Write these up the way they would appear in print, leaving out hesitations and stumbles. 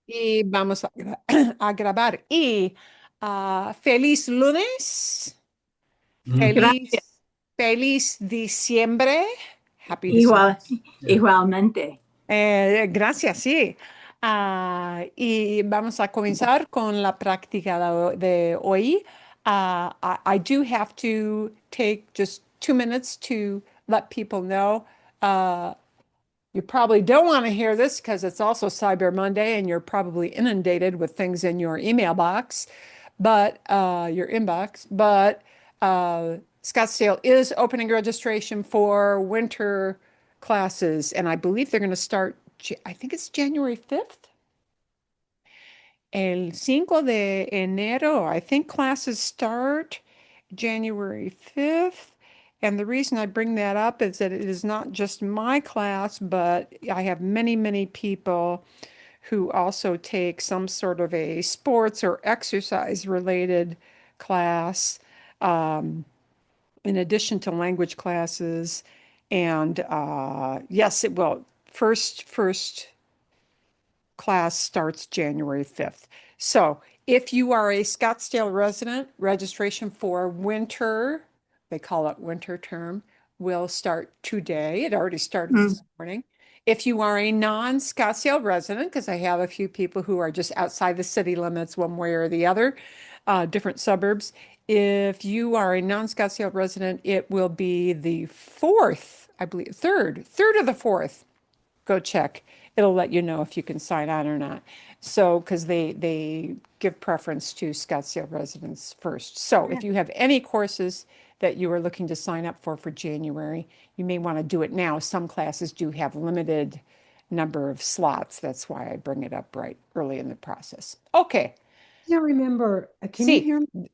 Y vamos a grabar. Y feliz lunes, Gracias. feliz diciembre. Happy December. Igualmente. Gracias, sí. Y vamos a comenzar con la práctica de hoy. I do have to take just 2 minutes to let people know. Uh, You probably don't want to hear this because it's also Cyber Monday and you're probably inundated with things in your email box, but your inbox. But Scottsdale is opening registration for winter classes, and I believe they're going to start, I think it's January 5th. El 5 de enero, I think classes start January 5th. And the reason I bring that up is that it is not just my class, but I have many, many people who also take some sort of a sports or exercise related class, um, in addition to language classes. And yes, it will. First class starts January 5th. So if you are a Scottsdale resident, registration for winter, they call it winter term, will start today. It already started Mm. this morning. If you are a non-Scottsdale resident, because I have a few people who are just outside the city limits one way or the other, different suburbs. If you are a non-Scottsdale resident, it will be the fourth, I believe, third of the fourth. Go check. It'll let you know if you can sign on or not. So, because they give preference to Scottsdale residents first. So, if you have any courses that you are looking to sign up for January, you may want to do it now. Some classes do have limited number of slots. That's why I bring it up right early in the process. Okay. Can't remember. Can you Sí. hear me?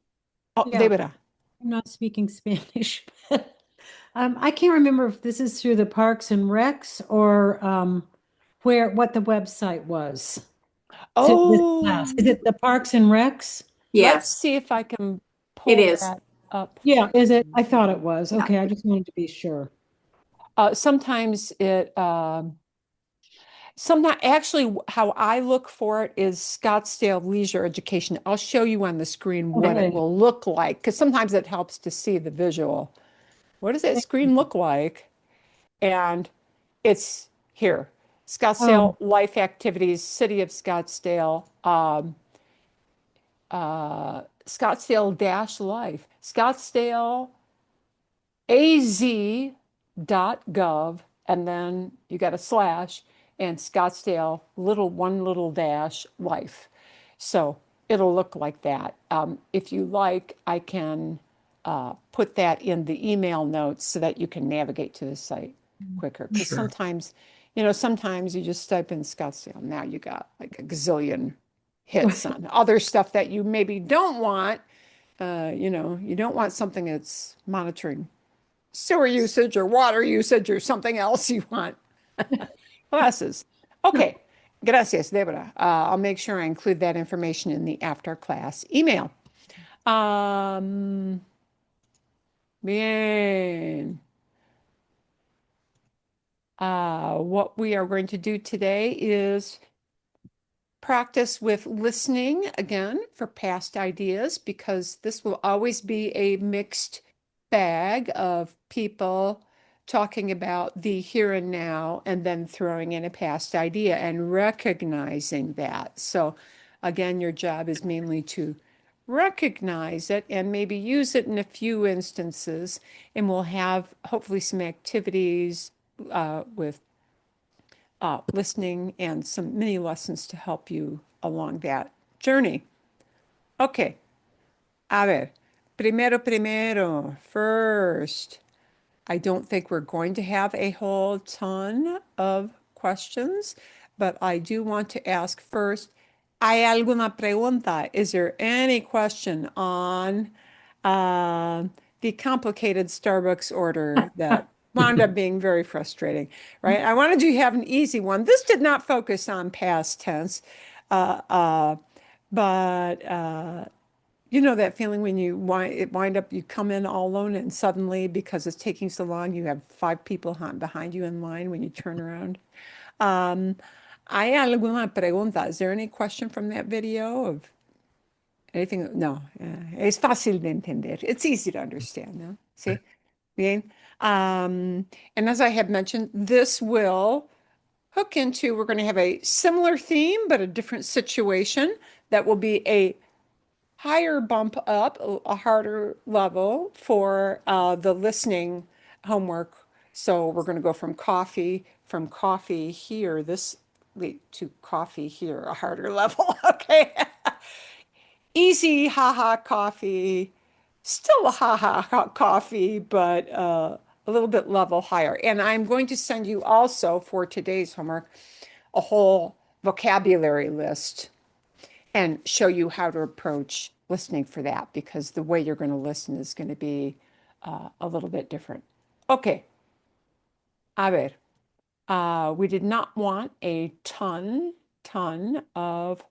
Oh, Yeah, Débora. I'm not speaking Spanish. I can't remember if this is through the Parks and Recs or what the website was to this class. Is Oh, it the Parks and Recs? let's Yes, see if I can it pull is. that up. Yeah, is it? I thought it was. Yeah. Okay, I just wanted to be sure. Sometimes sometimes actually how I look for it is Scottsdale Leisure Education. I'll show you on the screen what it Okay. will look like because sometimes it helps to see the visual. What does that screen look like? And it's here. Oh, Scottsdale Life Activities, City of Scottsdale, Scottsdale Dash Life, Scottsdale az.gov, and then you got a slash and Scottsdale little dash life. So it'll look like that. If you like, I can put that in the email notes so that you can navigate to the site quicker. Because Sure. sometimes you just type in Scottsdale. Now you got like a gazillion hits on other stuff that you maybe don't want. You don't want something that's monitoring sewer usage or water usage or something else you want. Classes. Okay. Gracias, Deborah. I'll make sure I include that information in the after class email. Um, Bien. What we are going to do today is practice with listening again for past ideas because this will always be a mixed bag of people talking about the here and now and then throwing in a past idea and recognizing that. So, again, your job is mainly to recognize it and maybe use it in a few instances. And we'll have hopefully some activities with listening and some mini lessons to help you along that journey. Okay, a ver, primero, first, I don't think we're going to have a whole ton of questions, but I do want to ask first, ¿hay alguna pregunta? Is there any question on the complicated Starbucks order that wound up being very frustrating, right? I wanted you to have an easy one. This did not focus on past tense, uh, uh, but you know that feeling when wind up, you come in all alone and suddenly, because it's taking so long, you have five people behind you in line when you turn around. Um, ¿Hay alguna pregunta? Is there any question from that video of anything? No, es fácil de entender. It's easy to understand, no? See? Bien. And as I had mentioned, this will hook into, we're going to have a similar theme, but a different situation that will be a higher bump up, a harder level for the listening homework. So we're going to go from coffee here, this to coffee here, a harder level. Okay. Easy, haha, coffee. Still a haha coffee, but a little bit level higher. And I'm going to send you also for today's homework a whole vocabulary list and show you how to approach listening for that because the way you're going to listen is going to be a little bit different. Okay. A ver. We did not want a ton of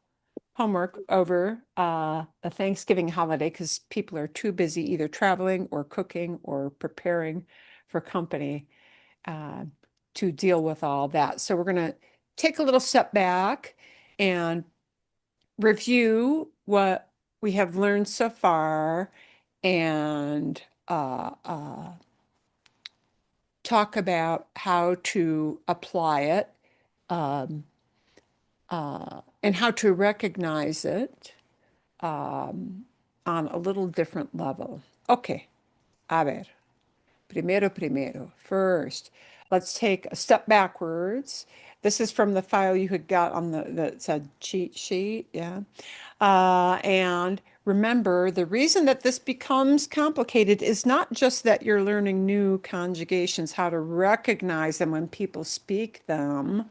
homework over the Thanksgiving holiday because people are too busy either traveling or cooking or preparing for company uh, to deal with all that. So we're going to take a little step back and review what we have learned so far and talk about how to apply it um, and how to recognize it on a little different level. Okay, a ver. Primero. First, let's take a step backwards. This is from the file you had got on the that said cheat sheet, yeah. And remember, the reason that this becomes complicated is not just that you're learning new conjugations, how to recognize them when people speak them,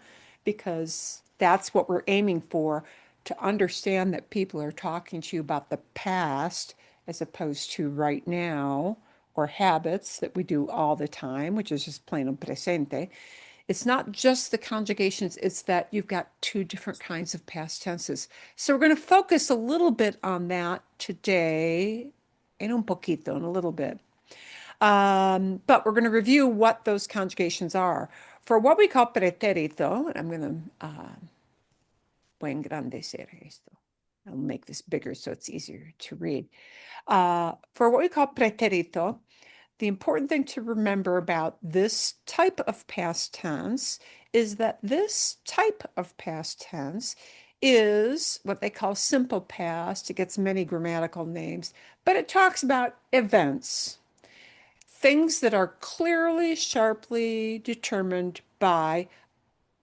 because that's what we're aiming for, to understand that people are talking to you about the past as opposed to right now, or habits that we do all the time, which is just plain presente. It's not just the conjugations, it's that you've got two different kinds of past tenses. So we're going to focus a little bit on that today, en un poquito, in a little bit. But we're going to review what those conjugations are. For what we call pretérito, and I'm going to voy a engrandecer esto. I'll make this bigger so it's easier to read. For what we call pretérito, the important thing to remember about this type of past tense is that this type of past tense is what they call simple past. It gets many grammatical names, but it talks about events, things that are clearly, sharply determined by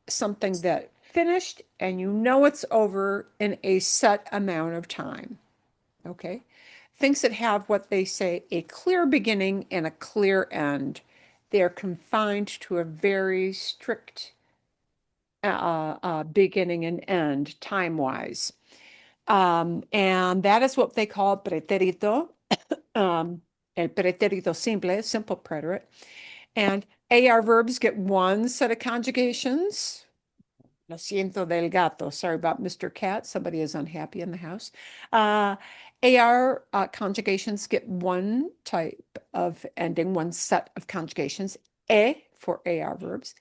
something that finished and you know it's over in a set amount of time. Okay? Things that have what they say a clear beginning and a clear end. They are confined to a very strict beginning and end time-wise. And that is what they call pretérito, el pretérito simple, simple preterite. And AR verbs get one set of conjugations. Lo siento del gato. Sorry about Mr. Cat. Somebody is unhappy in the house. AR conjugations get one type of ending, one set of conjugations. For AR verbs.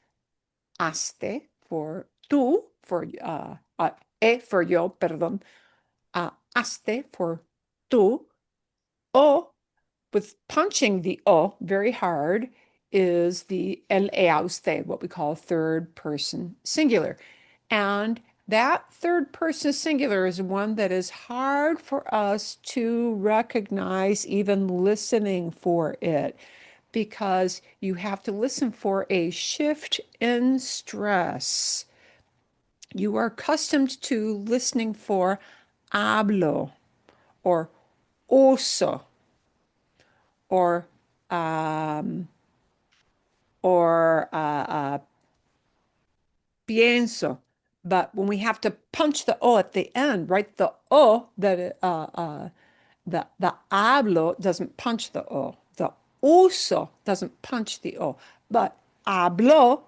Haste for tú, for for yo, perdón. Haste for tú. O, with punching the O very hard, is the el a usted, what we call third person singular. And that third person singular is one that is hard for us to recognize, even listening for it, because you have to listen for a shift in stress. You are accustomed to listening for hablo or uso or um, or pienso. But when we have to punch the O at the end, right? The O that the hablo doesn't punch the O. The uso doesn't punch the O. But hablo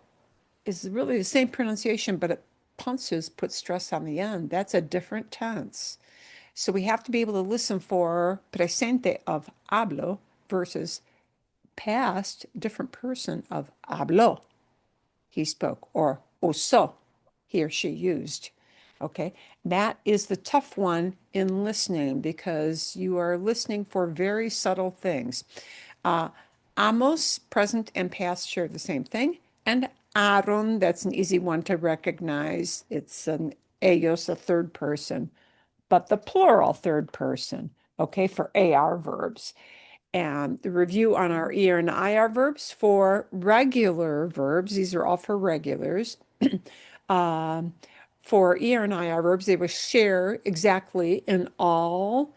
is really the same pronunciation, but it punches, puts stress on the end. That's a different tense. So we have to be able to listen for presente of hablo versus past different person of habló. He spoke, or usó. he or she used. Okay, that is the tough one in listening because you are listening for very subtle things. Uh, Amos, present and past share the same thing. And Aaron, that's an easy one to recognize. It's an ellos, a third person, but the plural third person, okay, for AR verbs. And the review on our ER and IR verbs for regular verbs, these are all for regulars. um, for ER and IR verbs, they will share exactly in all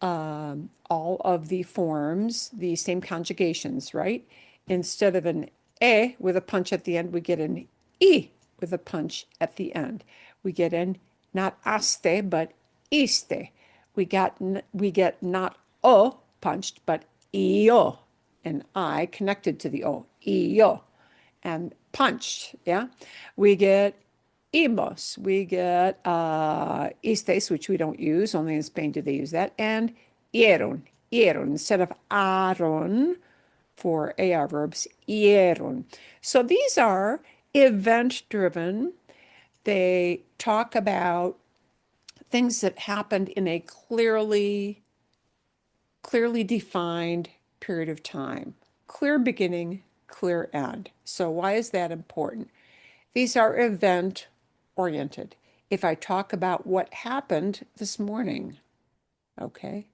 of the forms, the same conjugations, right? Instead of an E with a punch at the end, we get an E with a punch at the end. We get an not aste, but iste. We get not O punched, but io, an I connected to the O, io, and punched, yeah? We get imos, we get istes, which we don't use, only in Spain do they use that, and hieron, instead of aron for AR verbs, hieron. So these are event-driven. They talk about things that happened in a clearly defined period of time. Clear beginning, clear end. So why is that important? These are event oriented. If I talk about what happened this morning, okay?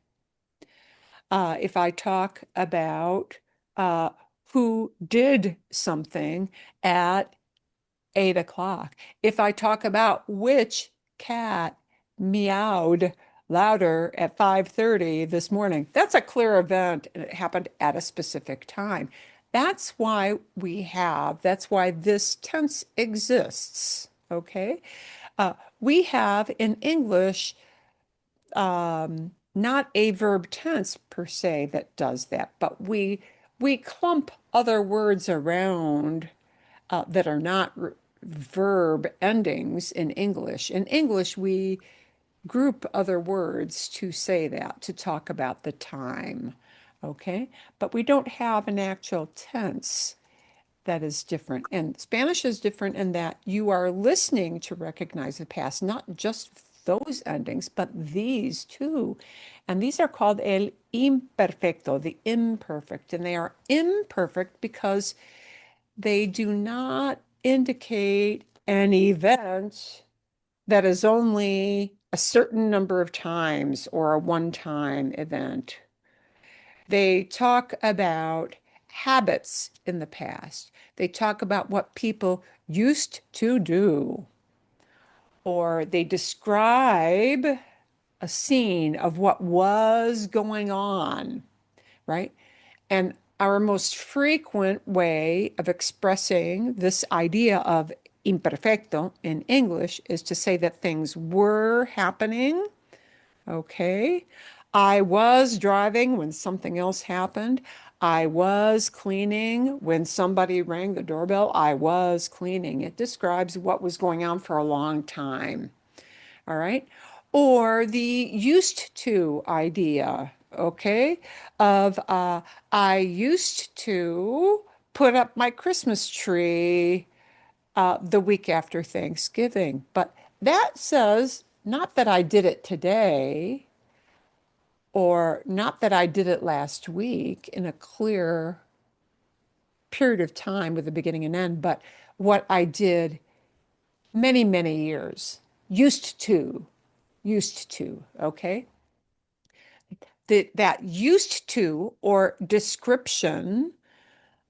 If I talk about who did something at 8 o'clock, if I talk about which cat meowed louder at 5:30 this morning, that's a clear event and it happened at a specific time. That's why this tense exists, okay? We have in English not a verb tense per se that does that, but we clump other words around that are not verb endings in English. In English, we group other words to say that, to talk about the time, okay? But we don't have an actual tense that is different. And Spanish is different in that you are listening to recognize the past, not just those endings, but these too. And these are called el imperfecto, the imperfect. And they are imperfect because they do not indicate an event that is only a certain number of times or a one-time event. They talk about habits in the past. They talk about what people used to do, or they describe a scene of what was going on, right? And our most frequent way of expressing this idea of imperfecto in English is to say that things were happening. Okay. I was driving when something else happened. I was cleaning when somebody rang the doorbell. I was cleaning. It describes what was going on for a long time. All right. Or the used to idea, okay, of I used to put up my Christmas tree the week after Thanksgiving. But that says not that I did it today or not that I did it last week in a clear period of time with a beginning and end, but what I did many, many years, used to, okay? That used to or description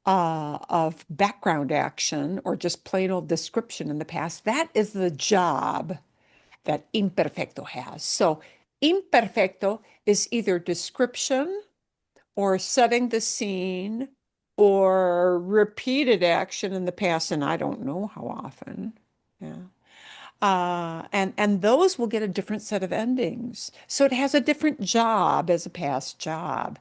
of background action or just plain old description in the past, that is the job that imperfecto has. So imperfecto is either description or setting the scene or repeated action in the past, and I don't know how often. Yeah. And those will get a different set of endings. So it has a different job as a past job.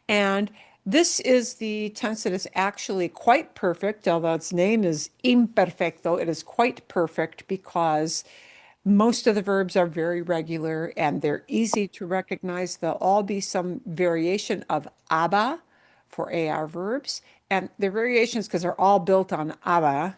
And this is the tense that is actually quite perfect, although its name is imperfecto. It is quite perfect because most of the verbs are very regular and they're easy to recognize. There'll all be some variation of aba for AR verbs. And they're variations because they're all built on aba,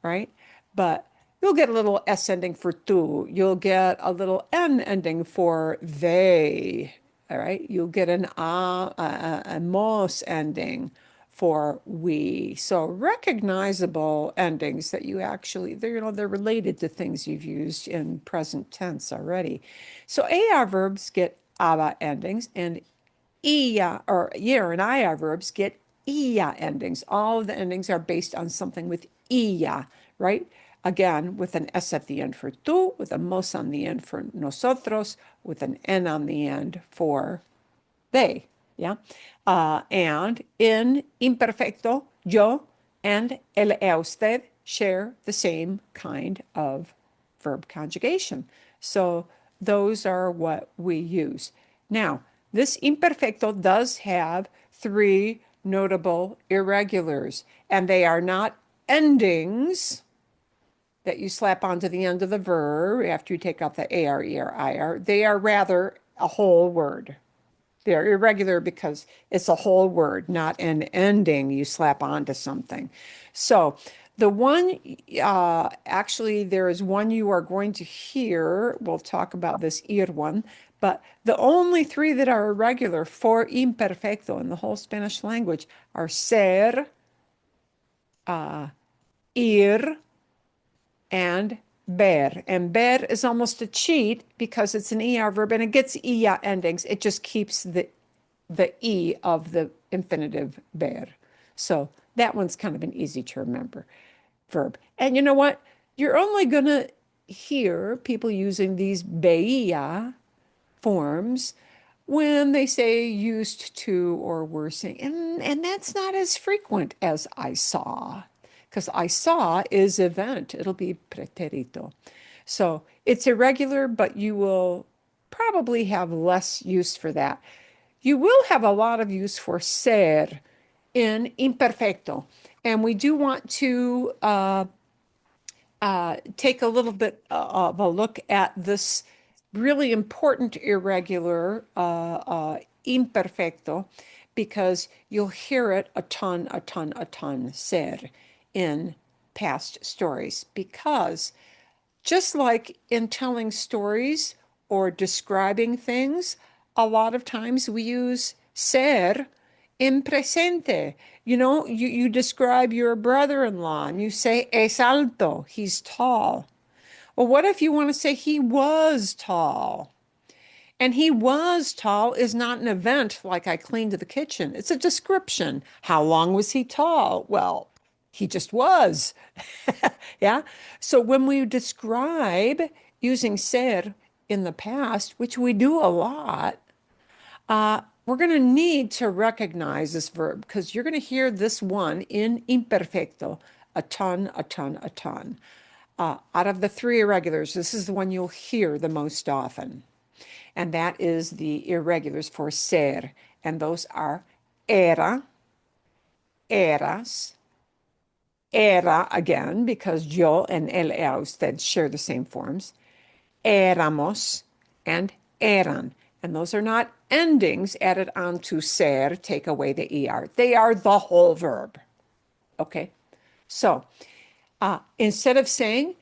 right? But You'll get a little S ending for tú. You'll get a little N ending for they. All right. You'll get an a mos ending for we. So recognizable endings that you actually, they're related to things you've used in present tense already. So AR verbs get aba endings, and ia or year and ia verbs get ia endings. All of the endings are based on something with ia, right? Again, with an S at the end for tú, with a mos on the end for nosotros, with an N on the end for they. Yeah. And in imperfecto, yo and el usted share the same kind of verb conjugation. So those are what we use. Now, this imperfecto does have three notable irregulars, and they are not endings that you slap onto the end of the verb after you take out the AR, ER, IR. They are rather a whole word. They're irregular because it's a whole word, not an ending you slap onto something. So the one, actually, there is one you are going to hear. We'll talk about this ir one, but the only three that are irregular for imperfecto in the whole Spanish language are ser, ir, and ver. And ver is almost a cheat because it's an ER verb and it gets IA endings. It just keeps the E of the infinitive ver. So that one's kind of an easy to remember verb. And you know what? You're only going to hear people using these veía forms when they say used to or were saying. And that's not as frequent as I saw, because I saw is event. It'll be pretérito. So it's irregular, but you will probably have less use for that. You will have a lot of use for ser in imperfecto. And we do want to take a little bit of a look at this really important irregular imperfecto, because you'll hear it a ton, ser in past stories. Because just like in telling stories or describing things, a lot of times we use ser in presente. You describe your brother-in-law and you say es alto, he's tall. Well, what if you want to say he was tall? And he was tall is not an event like I cleaned the kitchen. It's a description. How long was he tall? Well, he just was. Yeah. So when we describe using ser in the past, which we do a lot, we're going to need to recognize this verb, because you're going to hear this one in imperfecto a ton. Out of the three irregulars, this is the one you'll hear the most often. And that is the irregulars for ser. And those are era, eras, era again, because yo and el era usted share the same forms, éramos, and eran. And those are not endings added on to ser, take away the ER. They are the whole verb. Okay? So instead of saying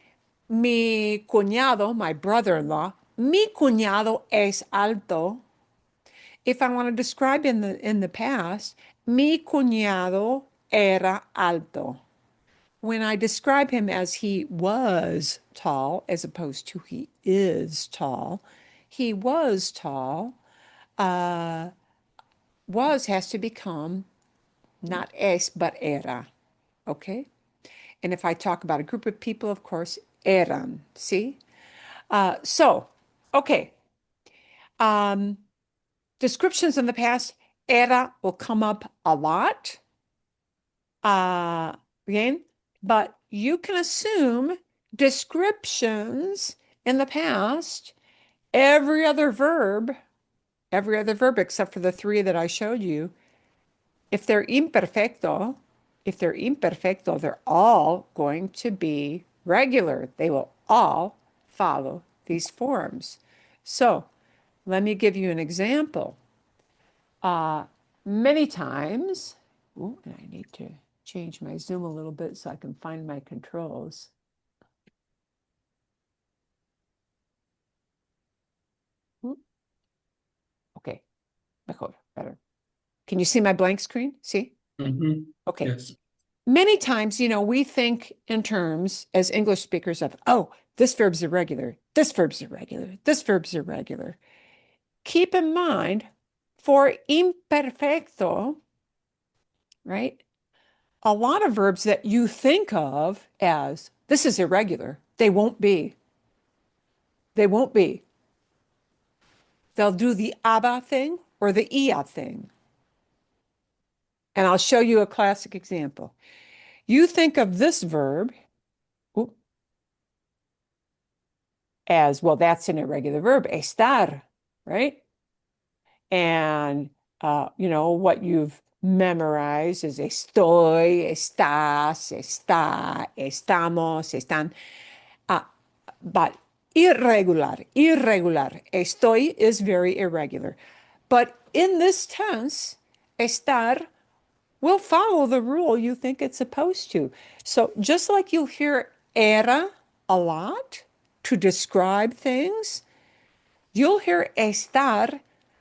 mi cuñado, my brother-in-law, mi cuñado es alto. If I want to describe in the past, mi cuñado era alto. When I describe him as he was tall, as opposed to he is tall, he was tall, was has to become not es, but era. Okay? And if I talk about a group of people, of course, eran. See? So, okay. Descriptions in the past, era will come up a lot. Again, but you can assume descriptions in the past, every other verb except for the three that I showed you, if they're imperfecto, they're all going to be regular. They will all follow these forms. So let me give you an example. Many times, and I need to change my zoom a little bit so I can find my controls. Mejor, better. Can you see my blank screen? See? Okay. Yes. Many times, we think in terms as English speakers of, oh, this verb's irregular, this verb's irregular, this verb's irregular. Keep in mind, for imperfecto, right? A lot of verbs that you think of as this is irregular, they won't be. They won't be. They'll do the aba thing or the ia thing. And I'll show you a classic example. You think of this verb as, well, that's an irregular verb, estar, right? And, what you've memorized is estoy, estás, está, estamos, están. But irregular. Estoy is very irregular. But in this tense, estar will follow the rule you think it's supposed to. So just like you'll hear era a lot to describe things, you'll hear estar,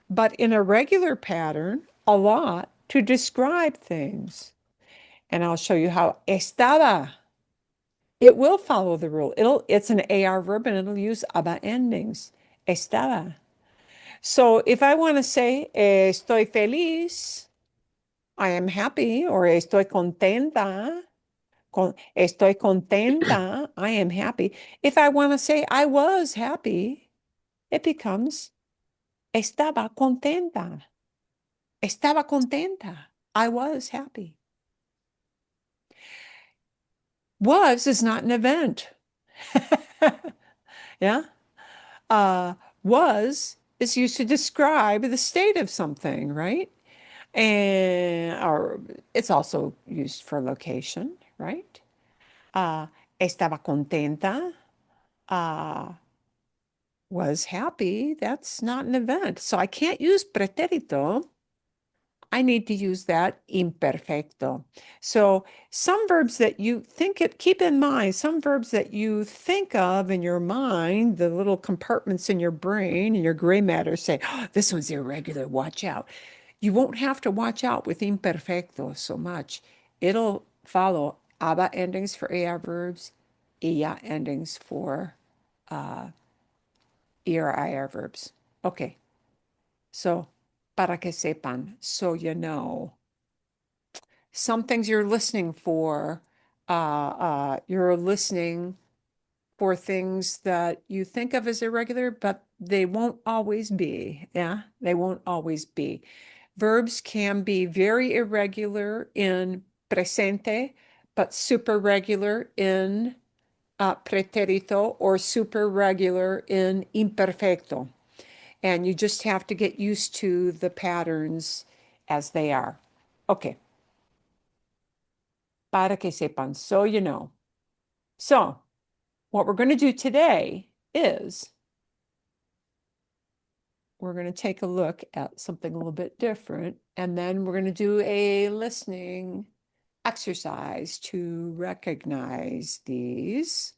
but in a regular pattern, a lot to describe things. And I'll show you how estaba. It will follow the rule. It's an AR verb and it'll use aba endings. Estaba. So if I want to say estoy feliz, I am happy, or estoy contenta, estoy contenta, I am happy. If I want to say I was happy, it becomes estaba contenta. Estaba contenta. I was happy. Was is not an event. Yeah. Was is used to describe the state of something, right? Or it's also used for location, right? Estaba contenta, was happy. That's not an event. So I can't use pretérito. I need to use that imperfecto. So some verbs that you keep in mind, some verbs that you think of in your mind, the little compartments in your brain and your gray matter say, oh, this one's irregular, watch out. You won't have to watch out with imperfecto so much. It'll follow aba endings for AR verbs, ia endings for ER IR verbs. Okay, so para que sepan, so you know. Some things you're listening for, you're listening for things that you think of as irregular, but they won't always be. Yeah, they won't always be. Verbs can be very irregular in presente, but super regular in pretérito or super regular in imperfecto. And you just have to get used to the patterns as they are. Okay. Para que sepan, so you know. So, what we're going to do today is we're going to take a look at something a little bit different, and then we're going to do a listening exercise to recognize these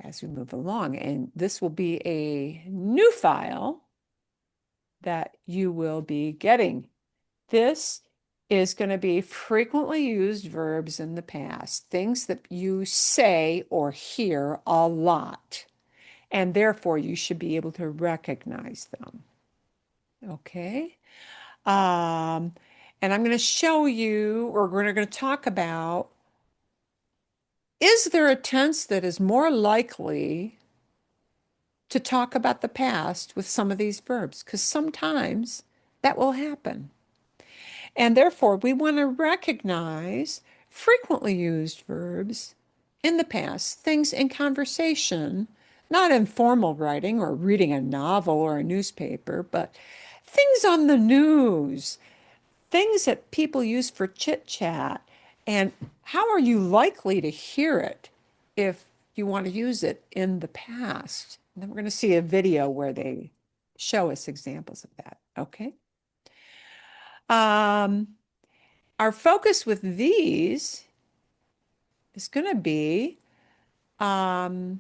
as we move along. And this will be a new file that you will be getting. This is going to be frequently used verbs in the past, things that you say or hear a lot, and therefore you should be able to recognize them. Okay? And I'm going to show you, or we're going to talk about, is there a tense that is more likely to talk about the past with some of these verbs? Because sometimes that will happen. And therefore, we want to recognize frequently used verbs in the past, things in conversation, not in formal writing or reading a novel or a newspaper, but things on the news, things that people use for chit chat. And how are you likely to hear it if you want to use it in the past? And then we're going to see a video where they show us examples of that. Okay. Our focus with these is going to be for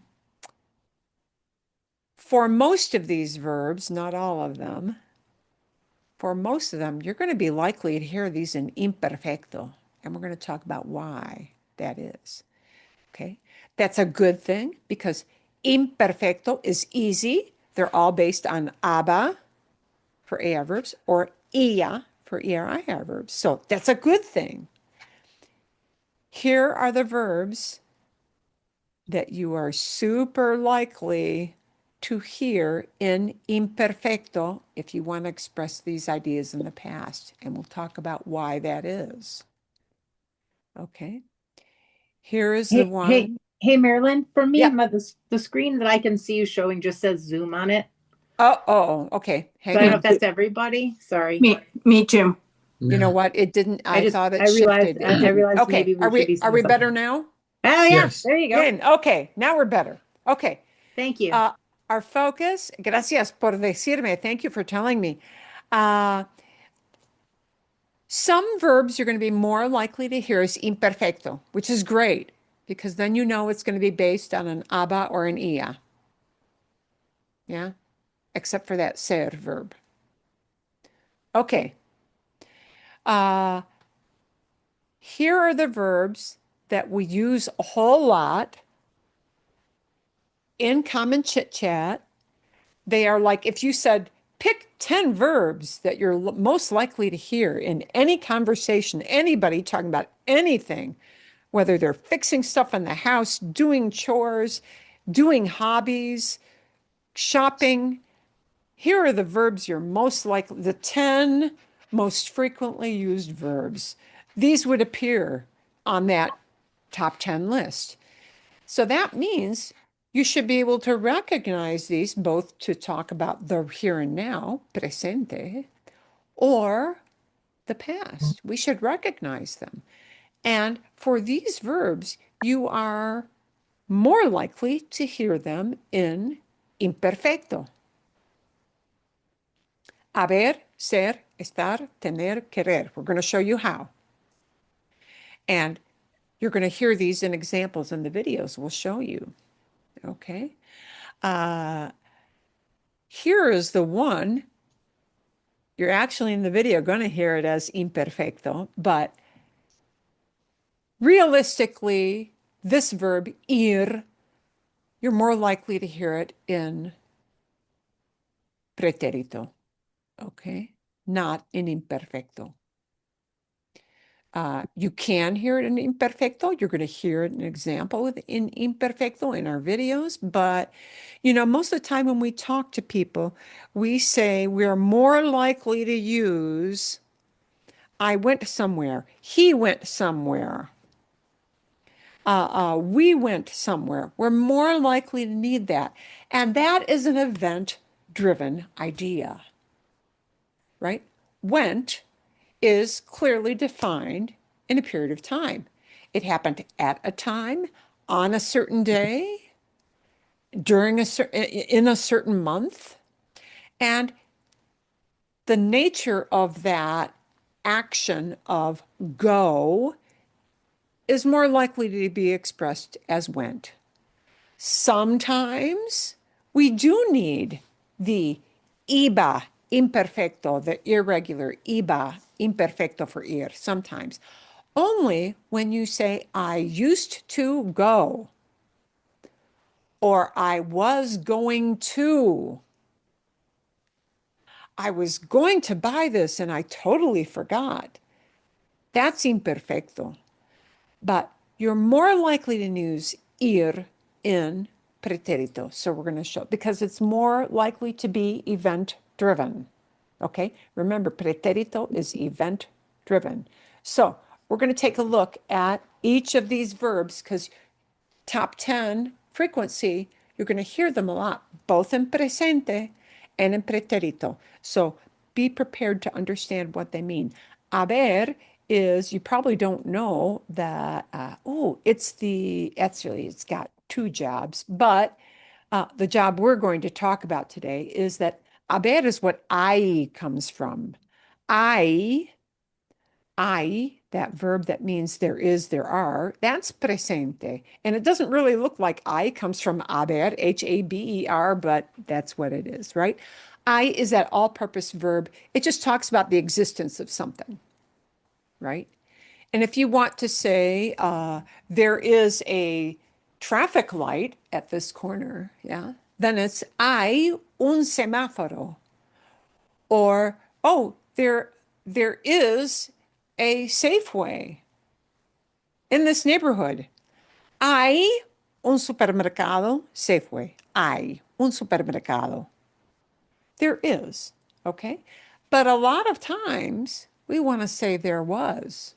most of these verbs, not all of them, for most of them, you're going to be likely to hear these in imperfecto, and we're going to talk about why that is. Okay, that's a good thing because imperfecto is easy. They're all based on aba for AR verbs or ia for ER-IR verbs. So that's a good thing. Here are the verbs that you are super likely to hear in imperfecto if you want to express these ideas in the past. And we'll talk about why that is. Okay. Here is the one. Hey, Marilyn, for me, Yeah. the screen that I can see you showing just says Zoom on it. Oh, okay. So Hang I don't know on. if that's everybody. Sorry. Me too. You know what? It didn't, I thought it I realized, shifted. It didn't. Okay. maybe we should be Are seeing we something. better now? Oh, yeah. Yes. There you go. Bien. Okay. Now we're better. Okay. Thank you. Our focus, gracias por decirme. Thank you for telling me. Some verbs you're going to be more likely to hear as imperfecto, which is great because then you know it's going to be based on an aba or an ia. Yeah, except for that ser verb. Okay. Here are the verbs that we use a whole lot in common chit chat. They are like if you said, pick 10 verbs that you're most likely to hear in any conversation, anybody talking about anything, whether they're fixing stuff in the house, doing chores, doing hobbies, shopping. Here are the verbs you're most likely, the 10 most frequently used verbs. These would appear on that top 10 list. So that means you should be able to recognize these both to talk about the here and now, presente, or the past. We should recognize them. And for these verbs, you are more likely to hear them in imperfecto. Haber, ser, estar, tener, querer. We're going to show you how. And you're going to hear these in examples in the videos we'll show you. Okay. Here is the one. You're actually in the video going to hear it as imperfecto, but realistically, this verb ir, you're more likely to hear it in pretérito, okay? Not in imperfecto. You can hear it in imperfecto. You're going to hear it in an example in imperfecto in our videos. But, you know, most of the time when we talk to people, we say we're more likely to use I went somewhere. He went somewhere. We went somewhere. We're more likely to need that. And that is an event-driven idea, right? Went is clearly defined in a period of time. It happened at a time, on a certain day, in a certain month. And the nature of that action of go is more likely to be expressed as went. Sometimes we do need the iba imperfecto, the irregular iba imperfecto for ir, sometimes. Only when you say, I used to go, or I was going to. I was going to buy this and I totally forgot. That's imperfecto. But you're more likely to use ir in pretérito. So we're going to show, because it's more likely to be event driven. Okay, remember pretérito is event driven. So we're going to take a look at each of these verbs because top 10 frequency, you're going to hear them a lot, both in presente and in pretérito. So be prepared to understand what they mean. Haber is, you probably don't know that, it's got two jobs, but the job we're going to talk about today is that haber is what I comes from. I that verb that means there is, there are, that's presente. And it doesn't really look like I, comes from haber, H-A-B-E-R, but that's what it is, right? I is that all-purpose verb. It just talks about the existence of something, right? And if you want to say there is a traffic light at this corner, yeah, then it's hay un semáforo. Or, oh, there is a Safeway in this neighborhood. Hay un supermercado, Safeway. Hay un supermercado. There is, okay? But a lot of times we want to say there was.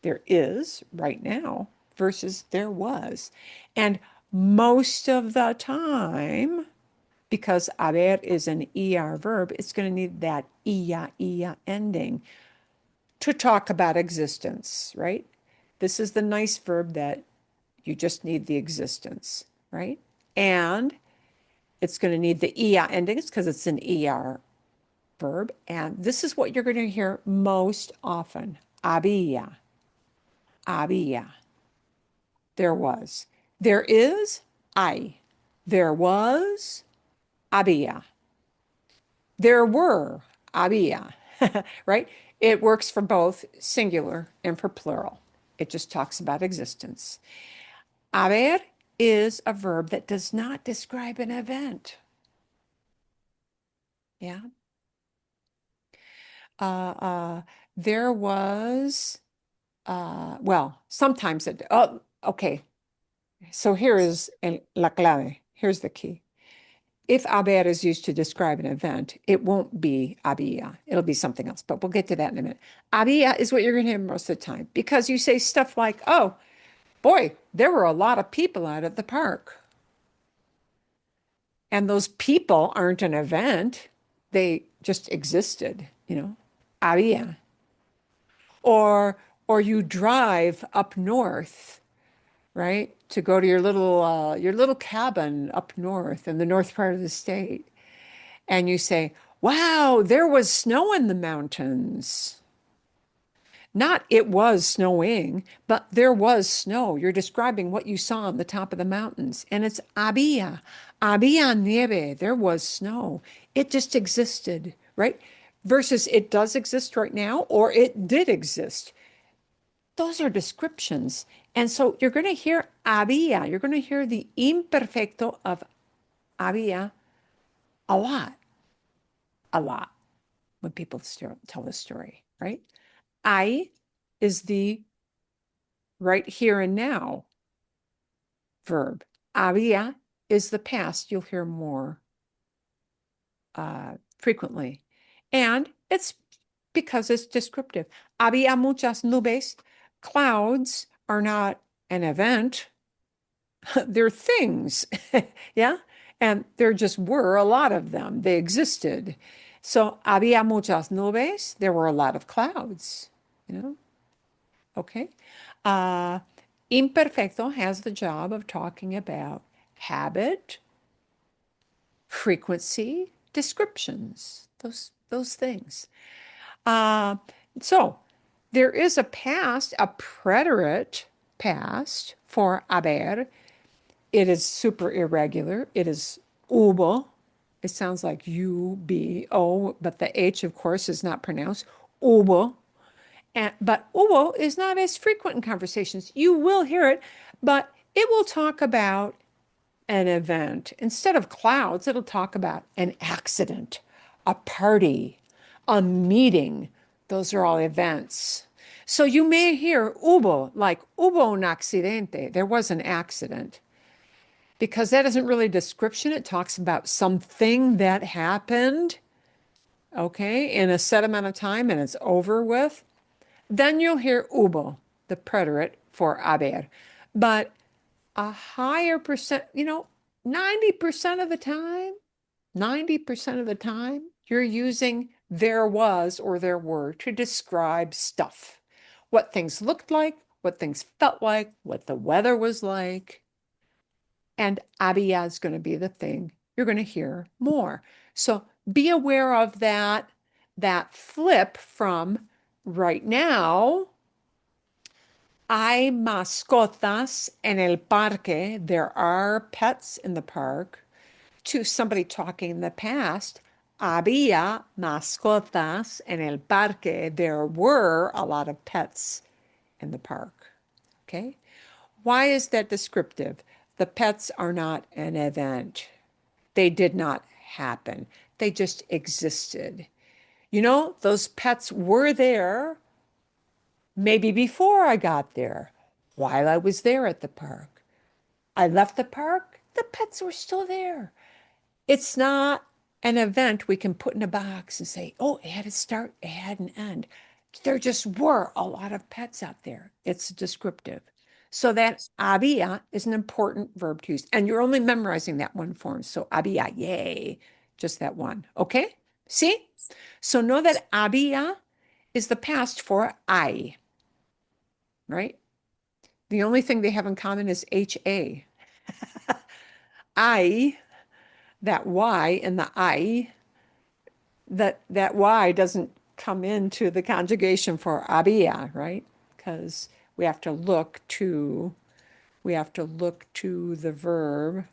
There is right now versus there was. And most of the time, because haber is an ER verb, it's going to need that ia ending to talk about existence, right? This is the nice verb that you just need the existence, right? And it's going to need the ia endings because it's an ER verb. And this is what you're going to hear most often. Había, había. There was. There is, hay. There was, había. There were, había, right? It works for both singular and for plural. It just talks about existence. Haber is a verb that does not describe an event. Yeah. There was, well, sometimes it, oh, okay. So here is la clave. Here's the key. If haber is used to describe an event, it won't be había. It'll be something else, but we'll get to that in a minute. Había is what you're going to hear most of the time because you say stuff like, oh, boy, there were a lot of people out at the park. And those people aren't an event. They just existed, you know, había. Or you drive up north, right, to go to your little cabin up north in the north part of the state. And you say, wow, there was snow in the mountains. Not it was snowing, but there was snow. You're describing what you saw on the top of the mountains. And it's había, había nieve. There was snow. It just existed, right? Versus it does exist right now, or it did exist. Those are descriptions. And so you're going to hear había. You're going to hear the imperfecto of había a lot when people tell the story, right? I is the right here and now verb. Había is the past. You'll hear more frequently. And it's because it's descriptive. Había muchas nubes. Clouds are not an event. They're things. Yeah. And there just were a lot of them. They existed. So había muchas nubes. There were a lot of clouds, you know? Okay. Imperfecto has the job of talking about habit, frequency, descriptions, those things. So there is a past, a preterite past for haber. It is super irregular. It is hubo. It sounds like U-B-O, but the H, of course, is not pronounced. Hubo. But hubo is not as frequent in conversations. You will hear it, but it will talk about an event. Instead of clouds, it'll talk about an accident, a party, a meeting. Those are all events. So you may hear hubo, like hubo un accidente. There was an accident. Because that isn't really a description. It talks about something that happened, okay, in a set amount of time and it's over with. Then you'll hear hubo, the preterite for haber. But a higher percent, 90% of the time, 90% of the time, you're using there was or there were to describe stuff. What things looked like, what things felt like, what the weather was like. And había is going to be the thing you're going to hear more. So be aware of that flip from right now, hay mascotas en el parque. There are pets in the park. To somebody talking in the past, había mascotas en el parque. There were a lot of pets in the park. Okay. Why is that descriptive? The pets are not an event. They did not happen. They just existed. You know, those pets were there maybe before I got there, while I was there at the park. I left the park, the pets were still there. It's not an event we can put in a box and say, oh, it had a start, it had an end. There just were a lot of pets out there. It's descriptive. So that había is an important verb to use. And you're only memorizing that one form. So había, yay, just that one. Okay? See? So know that había is the past for I, right? The only thing they have in common is HA. I, that Y in the I, that Y doesn't come into the conjugation for había, right? Because we have to look to the verb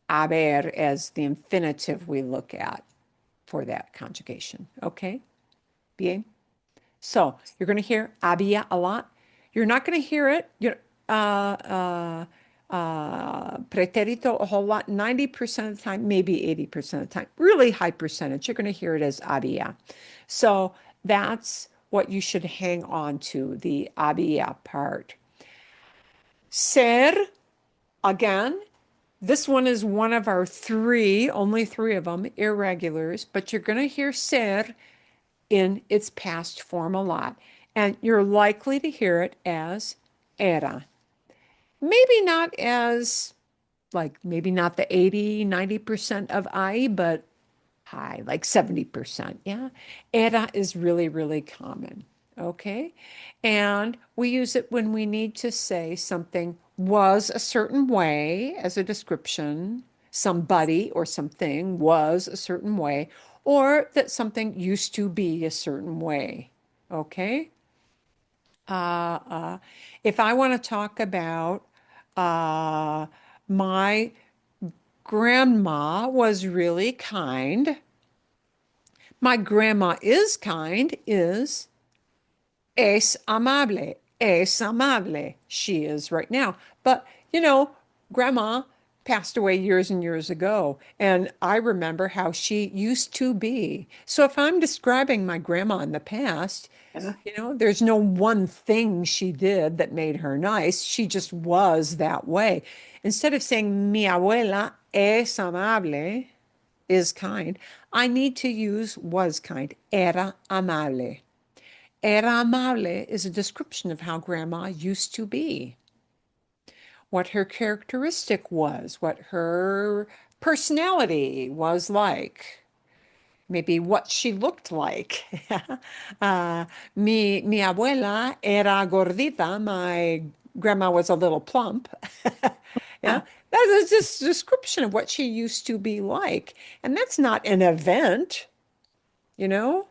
haber as the infinitive we look at for that conjugation. Okay? Bien. So you're going to hear había a lot. You're not going to hear it. Pretérito a whole lot. 90% of the time, maybe 80% of the time. Really high percentage. You're going to hear it as había. So that's what you should hang on to, the había part. Ser, again, this one is one of our three, only three of them, irregulars, but you're going to hear ser in its past form a lot. And you're likely to hear it as era. Maybe not as, like, maybe not the 80, 90% of I, but high, like 70%. Yeah. Era is really, really common. Okay. And we use it when we need to say something was a certain way as a description, somebody or something was a certain way, or that something used to be a certain way. Okay. Uh, uh, if I want to talk about my grandma was really kind. My grandma is kind is es amable. Es amable. She is right now. But, you know, grandma passed away years and years ago. And I remember how she used to be. So if I'm describing my grandma in the past, Yeah. you know, there's no one thing she did that made her nice. She just was that way. Instead of saying mi abuela es amable, is kind, I need to use was kind. Era amable. Era amable is a description of how grandma used to be, what her characteristic was, what her personality was like, maybe what she looked like. Mi abuela era gordita. My grandma was a little plump. Yeah, that is just a description of what she used to be like. And that's not an event, you know?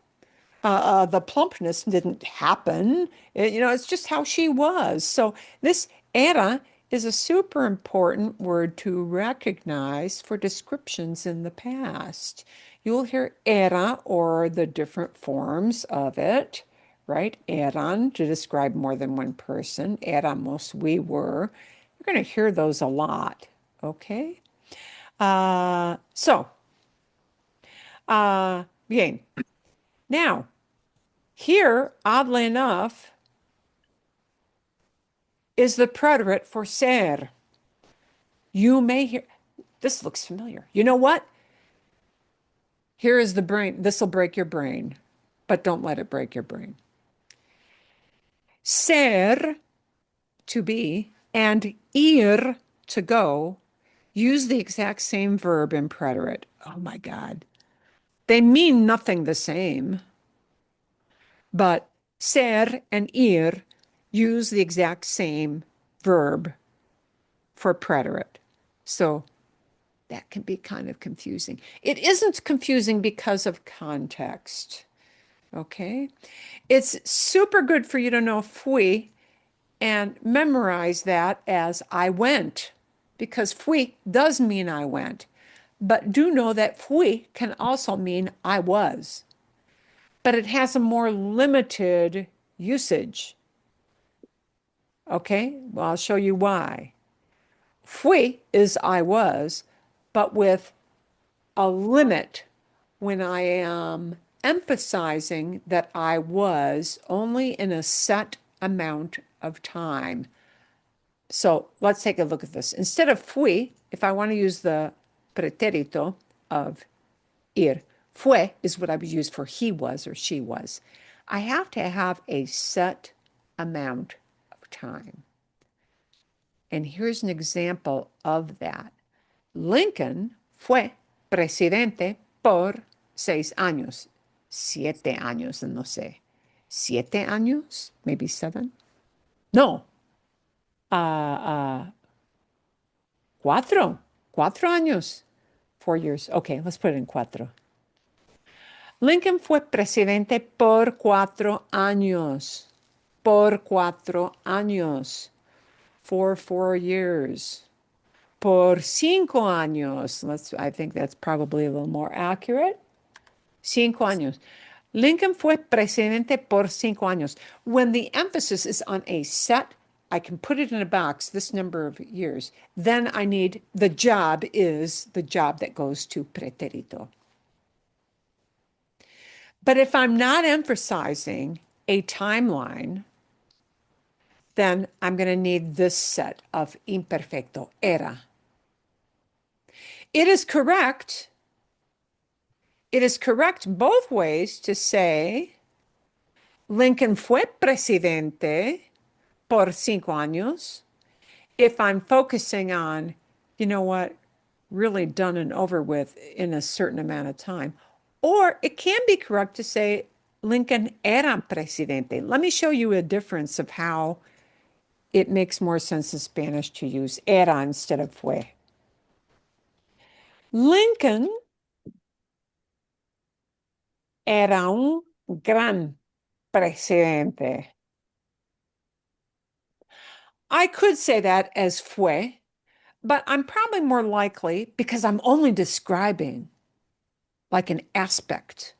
The plumpness didn't happen. You know, it's just how she was. So this era is a super important word to recognize for descriptions in the past. You'll hear era or the different forms of it, right? Eran to describe more than one person. Éramos, we were. You're going to hear those a lot, okay? Bien. Now, here, oddly enough, is the preterite for ser. You may hear, this looks familiar. You know what? Here is the brain. This will break your brain, but don't let it break your brain. Ser, to be, and ir, to go, use the exact same verb in preterite. Oh my God. They mean nothing the same, but ser and ir use the exact same verb for preterite. So that can be kind of confusing. It isn't confusing because of context. Okay? It's super good for you to know fui and memorize that as I went, because fui does mean I went. But do know that fui can also mean I was, but it has a more limited usage. Okay? Well, I'll show you why. Fui is I was, but with a limit when I am emphasizing that I was only in a set amount of time. So let's take a look at this. Instead of fui, if I want to use the pretérito of ir, fue is what I would use for he was or she was. I have to have a set amount of time. And here's an example of that. Lincoln fue presidente por 6 años. 7 años, no sé. 7 años? Maybe 7? No. Uh, 4. 4 años. 4 years. Okay, let's put it in cuatro. Lincoln fue presidente por 4 años. Por 4 años. For 4 years. Por 5 años. I think that's probably a little more accurate. 5 años. Lincoln fue presidente por 5 años. When the emphasis is on a set, I can put it in a box, this number of years. Then I need the job is the job that goes to pretérito. But if I'm not emphasizing a timeline, then I'm going to need this set of imperfecto, era. It is correct both ways to say Lincoln fue presidente por 5 años if I'm focusing on, you know what, really done and over with in a certain amount of time. Or it can be correct to say Lincoln era presidente. Let me show you a difference of how it makes more sense in Spanish to use era instead of fue. Lincoln era un gran presidente. I could say that as fue, but I'm probably more likely, because I'm only describing like an aspect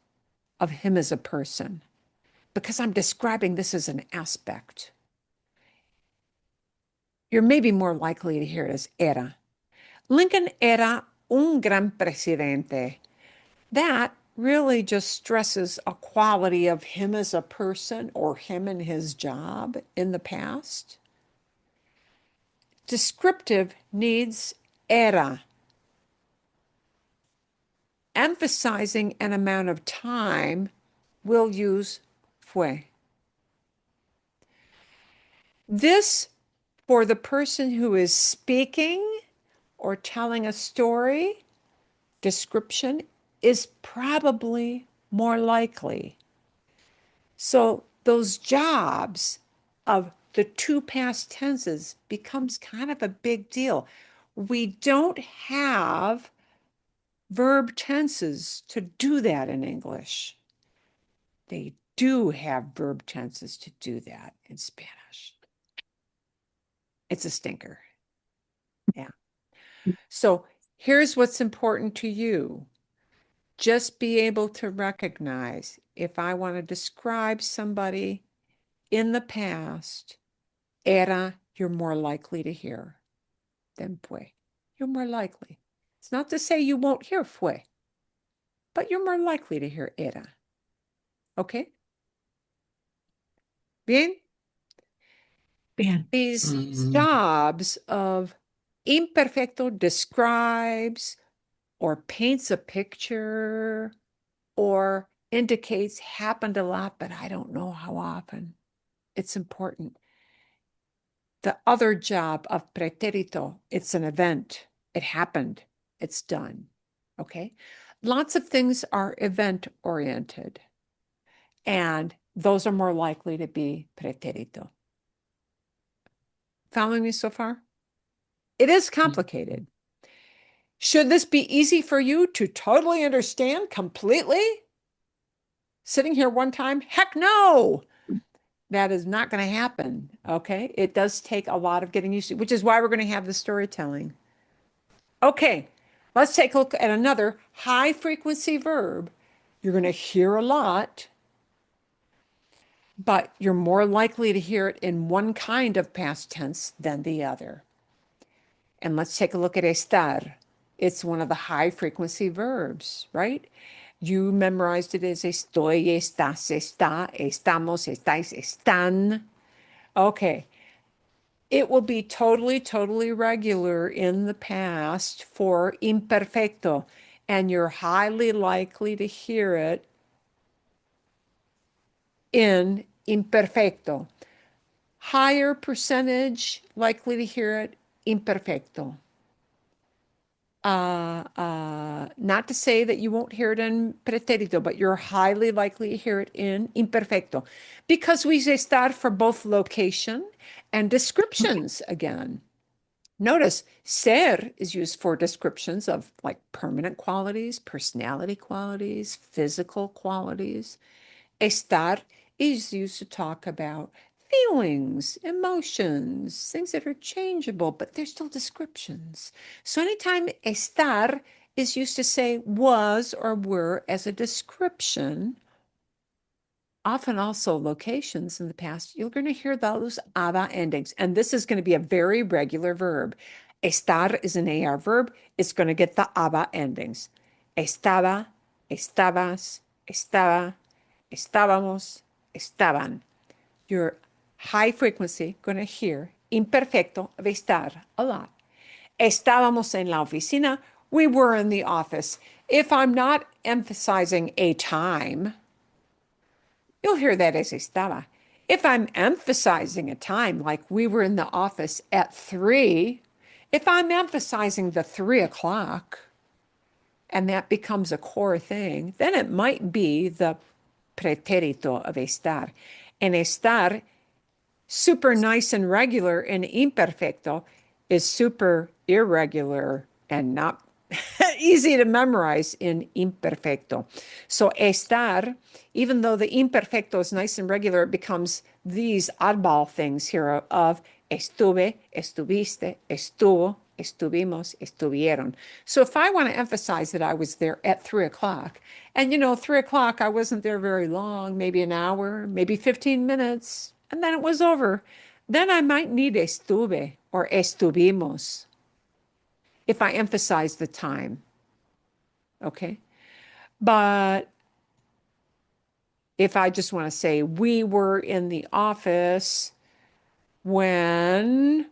of him as a person, because I'm describing this as an aspect. You're maybe more likely to hear it as era. Lincoln era un gran presidente. That really just stresses a quality of him as a person or him and his job in the past. Descriptive needs era. Emphasizing an amount of time, we'll use fue. This, for the person who is speaking or telling a story, description is probably more likely. So those jobs of the two past tenses becomes kind of a big deal. We don't have verb tenses to do that in English. They do have verb tenses to do that in Spanish. It's a stinker. Yeah. So here's what's important to you. Just be able to recognize if I want to describe somebody in the past, era, you're more likely to hear than fue. You're more likely. It's not to say you won't hear fue, but you're more likely to hear era. Okay? Bien? Bien. These jobs of imperfecto describes or paints a picture or indicates happened a lot, but I don't know how often. It's important. The other job of pretérito, it's an event. It happened. It's done. Okay? Lots of things are event-oriented, and those are more likely to be pretérito. Following me so far? It is complicated. Should this be easy for you to totally understand completely? sitting here one time? Heck no. That is not going to happen. Okay. It does take a lot of getting used to, which is why we're going to have the storytelling. Okay. Let's take a look at another high frequency verb. You're going to hear a lot, but you're more likely to hear it in one kind of past tense than the other. And let's take a look at estar. It's one of the high frequency verbs, right? You memorized it as estoy, estás, está, estamos, estáis, están. Okay. It will be totally, totally regular in the past for imperfecto, and you're highly likely to hear it in imperfecto. Higher percentage likely to hear it imperfecto. Not to say that you won't hear it in pretérito, but you're highly likely to hear it in imperfecto because we say estar for both location and descriptions again. Notice ser is used for descriptions of like permanent qualities, personality qualities, physical qualities. Estar is used to talk about feelings, emotions, things that are changeable, but they're still descriptions. So anytime estar is used to say was or were as a description, often also locations in the past, you're going to hear those aba endings. And this is going to be a very regular verb. Estar is an AR verb. It's going to get the aba endings. Estaba, estabas, estaba, estábamos, estaban. Your high frequency going to hear imperfecto of estar a lot. Estábamos en la oficina. We were in the office. If I'm not emphasizing a time, you'll hear that as estaba. If I'm emphasizing a time, like we were in the office at 3, if I'm emphasizing the 3 o'clock, and that becomes a core thing, then it might be the pretérito of estar. And estar, super nice and regular and imperfecto, is super irregular and not easy to memorize in imperfecto. So estar, even though the imperfecto is nice and regular, it becomes these oddball things here of estuve, estuviste, estuvo, estuvimos, estuvieron. So if I want to emphasize that I was there at 3 o'clock, and 3 o'clock, I wasn't there very long, maybe an hour, maybe 15 minutes, and then it was over, then I might need estuve or estuvimos if I emphasize the time. Okay. But if I just want to say, we were in the office when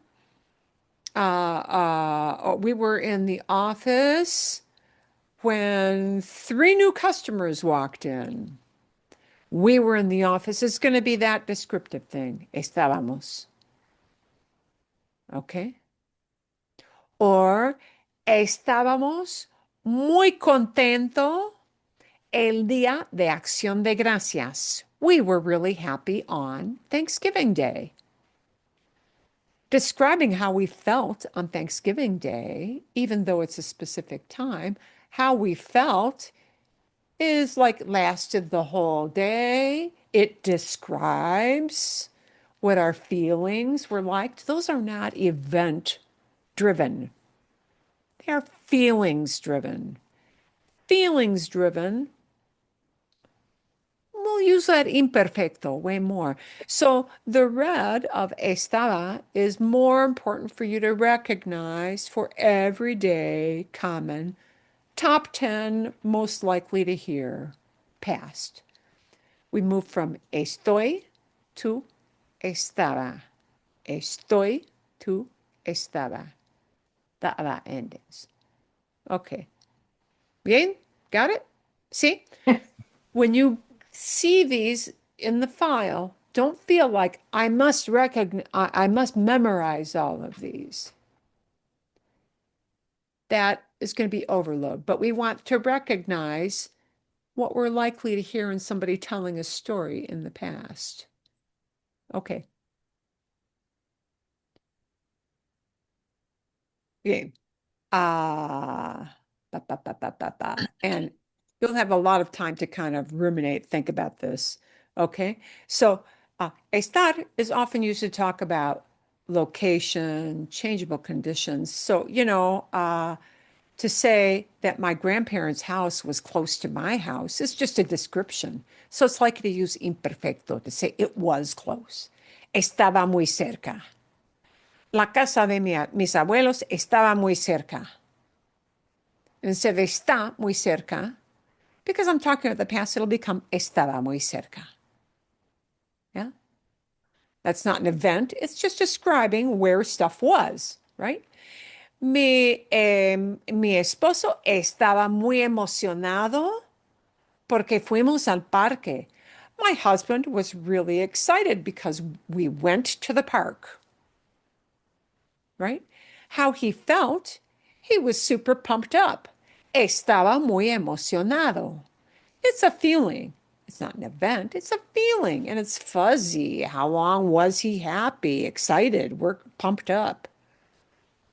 we were in the office when 3 new customers walked in. We were in the office. It's going to be that descriptive thing. Estábamos. Okay. Or estábamos muy contento el Día de Acción de Gracias. We were really happy on Thanksgiving Day. Describing how we felt on Thanksgiving Day, even though it's a specific time, how we felt is like lasted the whole day. It describes what our feelings were like. Those are not event driven. They are feelings driven. Feelings driven, we'll use that imperfecto way more. So the red of estaba is more important for you to recognize for everyday common top 10 most likely to hear past. We move from estoy to estaba. Estoy to estaba. The aba endings. Okay. Bien? Got it? See? When you see these in the file, don't feel like I must memorize all of these. That is going to be overload, but we want to recognize what we're likely to hear in somebody telling a story in the past. Okay. Okay. Ah, ba, ba, ba, ba, ba, ba. And You'll have a lot of time to kind of ruminate, think about this. Okay. So, estar is often used to talk about location, changeable conditions. So, to say that my grandparents' house was close to my house is just a description. So it's likely to use imperfecto to say it was close. Estaba muy cerca. La casa de mis abuelos estaba muy cerca. Instead of está muy cerca, because I'm talking about the past, it'll become estaba muy cerca. Yeah? That's not an event. It's just describing where stuff was, right? Mi esposo estaba muy emocionado porque fuimos al parque. My husband was really excited because we went to the park, right? How he felt, he was super pumped up. Estaba muy emocionado. It's a feeling. It's not an event. It's a feeling, and it's fuzzy. How long was he happy, excited, pumped up?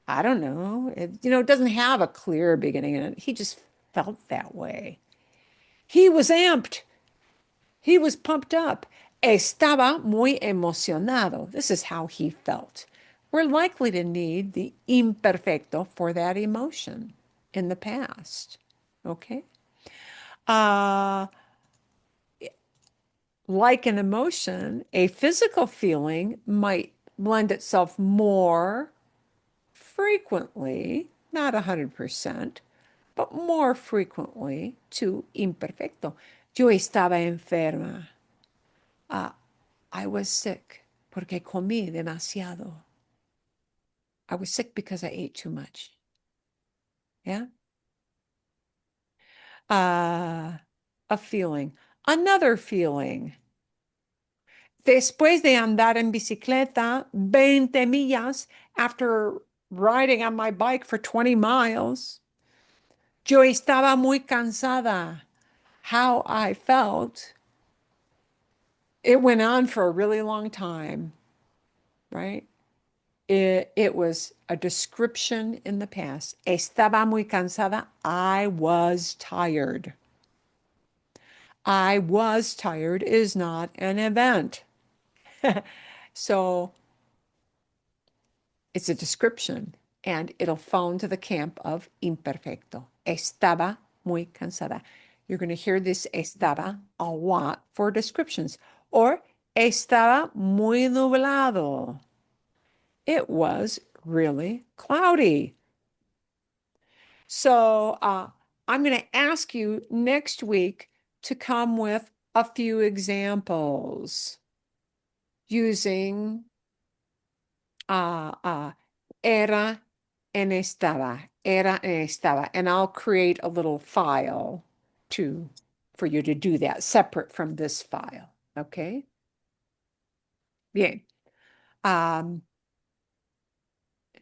I don't know. It doesn't have a clear beginning in it. He just felt that way. He was amped. He was pumped up. Estaba muy emocionado. This is how he felt. We're likely to need the imperfecto for that emotion in the past. Okay? Uh, like an emotion, a physical feeling might lend itself more frequently, not 100%, but more frequently to imperfecto. Yo estaba enferma. I was sick porque comí demasiado. I was sick because I ate too much. Yeah. A feeling. Another feeling. Después de andar en bicicleta 20 millas, after riding on my bike for 20 miles, yo estaba muy cansada. How I felt. It went on for a really long time, right? It was a description in the past. Estaba muy cansada. I was tired. I was tired is not an event. So it's a description and it'll fall into the camp of imperfecto. Estaba muy cansada. You're going to hear this estaba a lot for descriptions. Or estaba muy nublado. It was really cloudy. So I'm going to ask you next week to come with a few examples using era era en estaba, and I'll create a little file for you to do that separate from this file. Okay? Bien.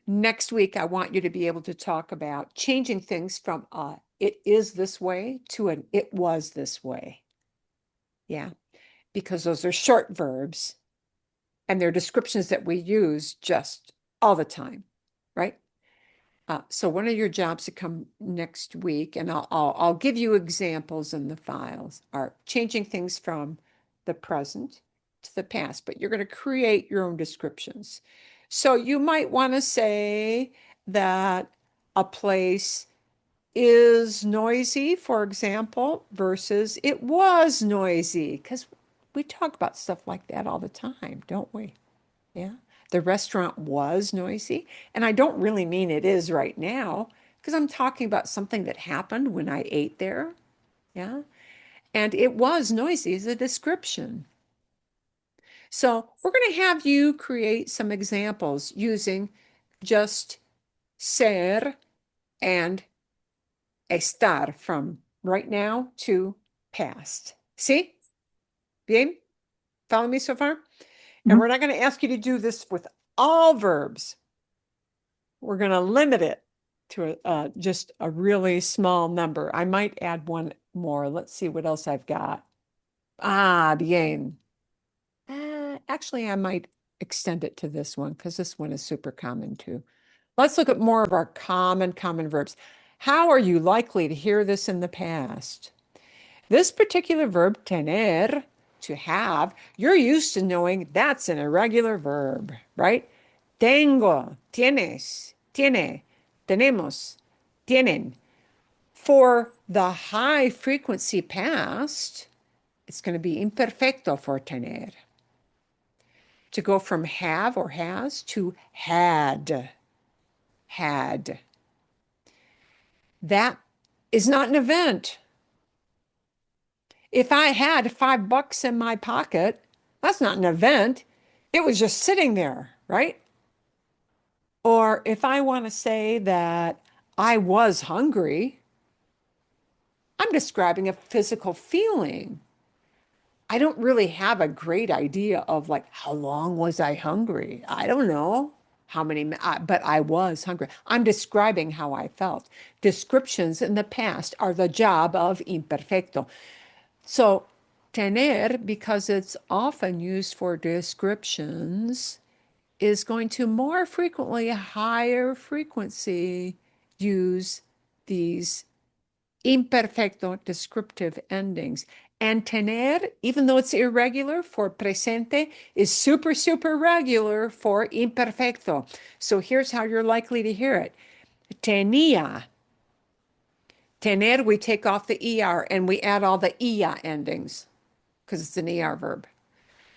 Next week, I want you to be able to talk about changing things from it is this way to an it was this way. Yeah, because those are short verbs and they're descriptions that we use just all the time, right? So one of your jobs to come next week, and I'll give you examples in the files, are changing things from the present to the past, but you're going to create your own descriptions. So you might want to say that a place is noisy, for example, versus it was noisy, because we talk about stuff like that all the time, don't we? Yeah. The restaurant was noisy. And I don't really mean it is right now, because I'm talking about something that happened when I ate there. Yeah. And it was noisy as a description. So we're going to have you create some examples using just ser and estar from right now to past. See? Bien? Follow me so far? And we're not going to ask you to do this with all verbs. We're going to limit it to just a really small number. I might add one more. Let's see what else I've got. Bien. Actually, I might extend it to this one because this one is super common too. Let's look at more of our common verbs. How are you likely to hear this in the past? This particular verb, tener, to have, you're used to knowing that's an irregular verb, right? Tengo, tienes, tiene, tenemos, tienen. For the high frequency past, it's going to be imperfecto for tener. To go from have or has to had. Had. That is not an event. If I had $5 in my pocket, that's not an event. It was just sitting there, right? Or if I want to say that I was hungry, I'm describing a physical feeling. I don't really have a great idea of like, how long was I hungry? I don't know how many, but I was hungry. I'm describing how I felt. Descriptions in the past are the job of imperfecto. So, tener, because it's often used for descriptions, is going to more frequently, higher frequency, use these imperfecto descriptive endings. And tener, even though it's irregular for presente, is super, super regular for imperfecto. So here's how you're likely to hear it. Tenía. Tener, we take off the ER and we add all the IA endings because it's an ER verb.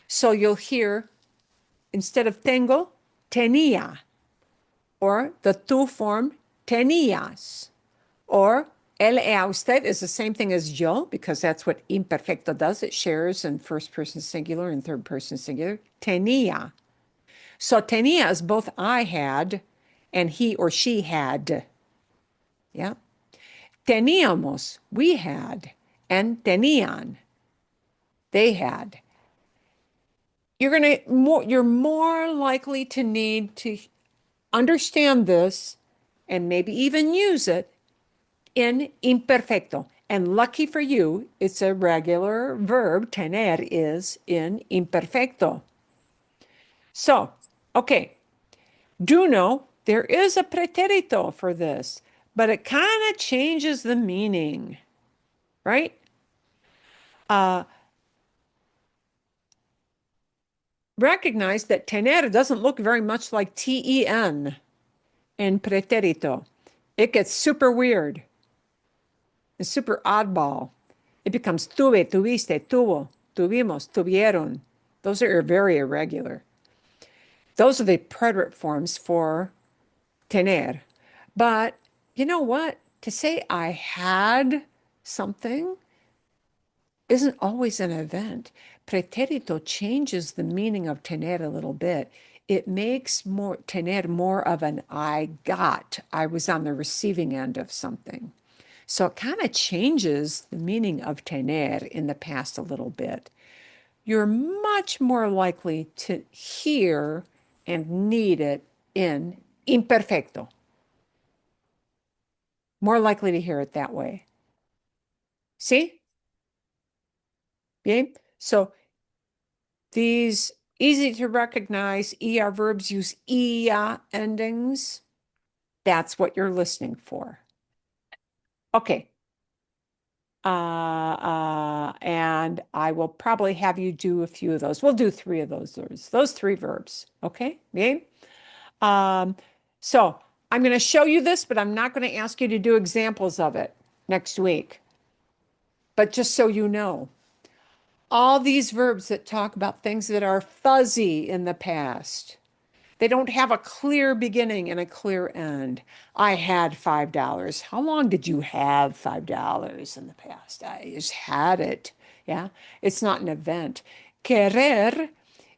So you'll hear, instead of tengo, tenía, or the tú form, tenías, or él a usted is the same thing as yo, because that's what imperfecto does. It shares in first person singular and third person singular. Tenía. So tenía is both I had and he or she had. Yeah. Teníamos, we had, and tenían, they had. You're more likely to need to understand this and maybe even use it in imperfecto. And lucky for you, it's a regular verb. Tener is in imperfecto. So, okay, do know there is a pretérito for this, but it kind of changes the meaning, right? Recognize that tener doesn't look very much like ten in pretérito. It gets super weird. It's super oddball. It becomes tuve, tuviste, tuvo, tuvimos, tuvieron. Those are very irregular. Those are the preterite forms for tener. But you know what? To say I had something isn't always an event. Pretérito changes the meaning of tener a little bit. It makes more tener more of an I got. I was on the receiving end of something. So it kind of changes the meaning of tener in the past a little bit. You're much more likely to hear and need it in imperfecto. More likely to hear it that way. See? Bien? So these easy to recognize ER verbs use ia endings. That's what you're listening for. Okay. And I will probably have you do a few of those. We'll do 3 of those 3 verbs. Okay, bien? So I'm going to show you this, but I'm not going to ask you to do examples of it next week. But just so you know, all these verbs that talk about things that are fuzzy in the past, they don't have a clear beginning and a clear end. I had $5. How long did you have $5 in the past? I just had it. Yeah. It's not an event. Querer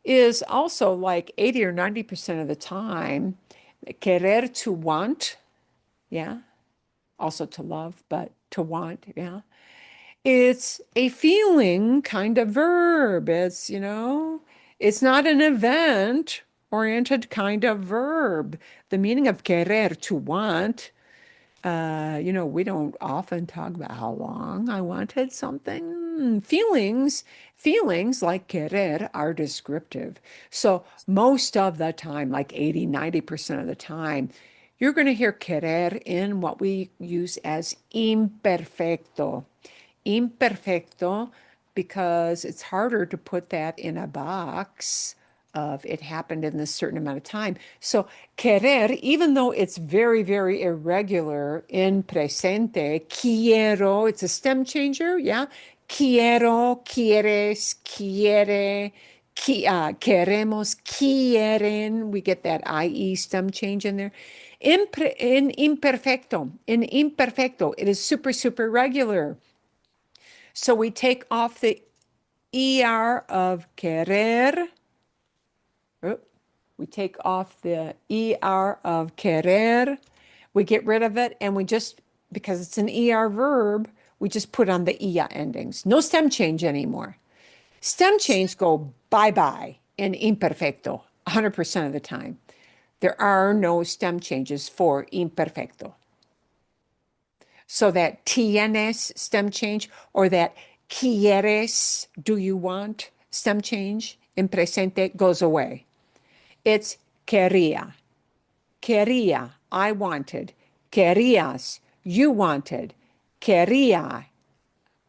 is also like 80 or 90% of the time. Querer, to want. Yeah. Also to love, but to want. Yeah. It's a feeling kind of verb. It's not an event oriented kind of verb. The meaning of querer, to want, we don't often talk about how long I wanted something. Feelings like querer are descriptive. So most of the time, like 80, 90% of the time, you're going to hear querer in what we use as imperfecto. imperfecto because it's harder to put that in a box of it happened in this certain amount of time. So querer, even though it's very, very irregular in presente, quiero, it's a stem changer, yeah? Quiero, quieres, quiere, queremos, quieren. We get that IE stem change in there. In imperfecto, it is super, super regular. So we take off the ER of querer. Oh, we take off the ER of querer. We get rid of it and we just, because it's an ER verb, we just put on the IA endings. No stem change anymore. Stem change go bye-bye in imperfecto 100% of the time. There are no stem changes for imperfecto. So that tienes stem change or that quieres, do you want stem change in presente goes away. It's quería. Quería, I wanted. Querías, you wanted. Quería,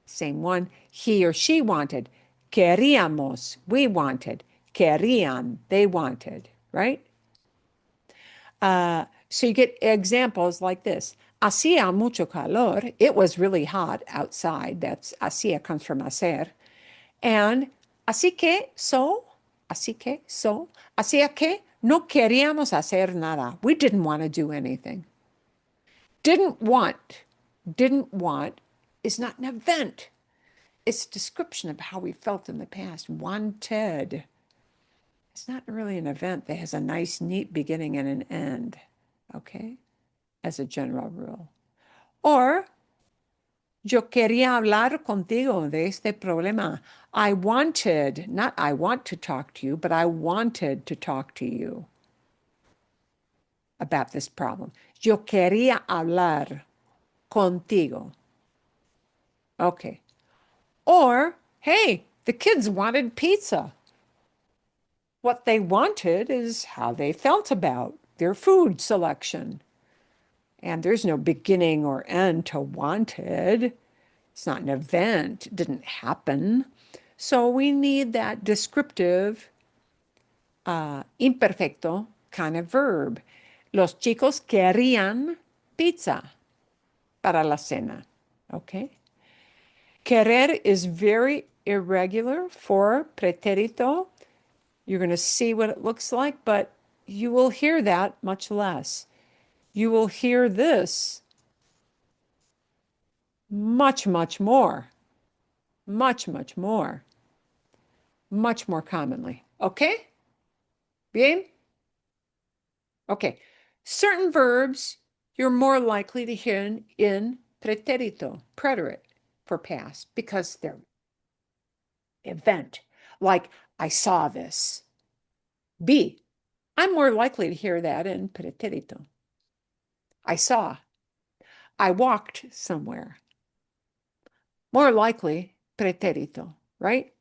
same one, he or she wanted. Queríamos, we wanted. Querían, they wanted, right? So you get examples like this. Hacía mucho calor. It was really hot outside. That's hacía comes from hacer. And así que, hacía que no queríamos hacer nada. We didn't want to do anything. Didn't want is not an event. It's a description of how we felt in the past. Wanted. It's not really an event that has a nice, neat beginning and an end. Okay? As a general rule. Or, yo quería hablar contigo de este problema. I wanted, not I want to talk to you, but I wanted to talk to you about this problem. Yo quería hablar contigo. Okay. Or, hey, the kids wanted pizza. What they wanted is how they felt about their food selection. And there's no beginning or end to wanted. It's not an event. It didn't happen. So we need that descriptive, imperfecto kind of verb. Los chicos querían pizza para la cena. Okay? Querer is very irregular for pretérito. You're going to see what it looks like, but you will hear that much less. You will hear this much, much more. Much, much more. Much more commonly. Okay? Bien? Okay. Certain verbs you're more likely to hear in pretérito, preterite, for past, because they're event. Like, I saw this. B, I'm more likely to hear that in pretérito. I saw. I walked somewhere. More likely, pretérito, right?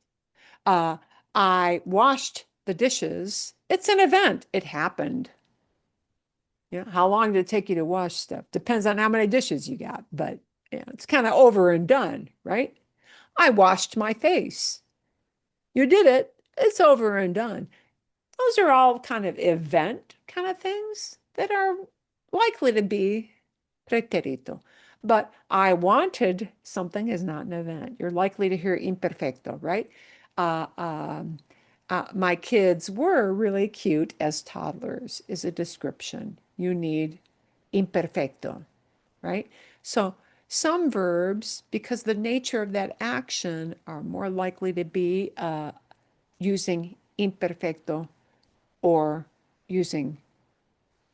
I washed the dishes. It's an event. It happened. You know, how long did it take you to wash stuff? Depends on how many dishes you got, but yeah, it's kind of over and done, right? I washed my face. You did it. It's over and done. Those are all kind of event kind of things that are likely to be pretérito. But I wanted something is not an event. You're likely to hear imperfecto, right? Uh, um, my kids were really cute as toddlers is a description. You need imperfecto, right? So some verbs, because the nature of that action, are more likely to be using imperfecto or using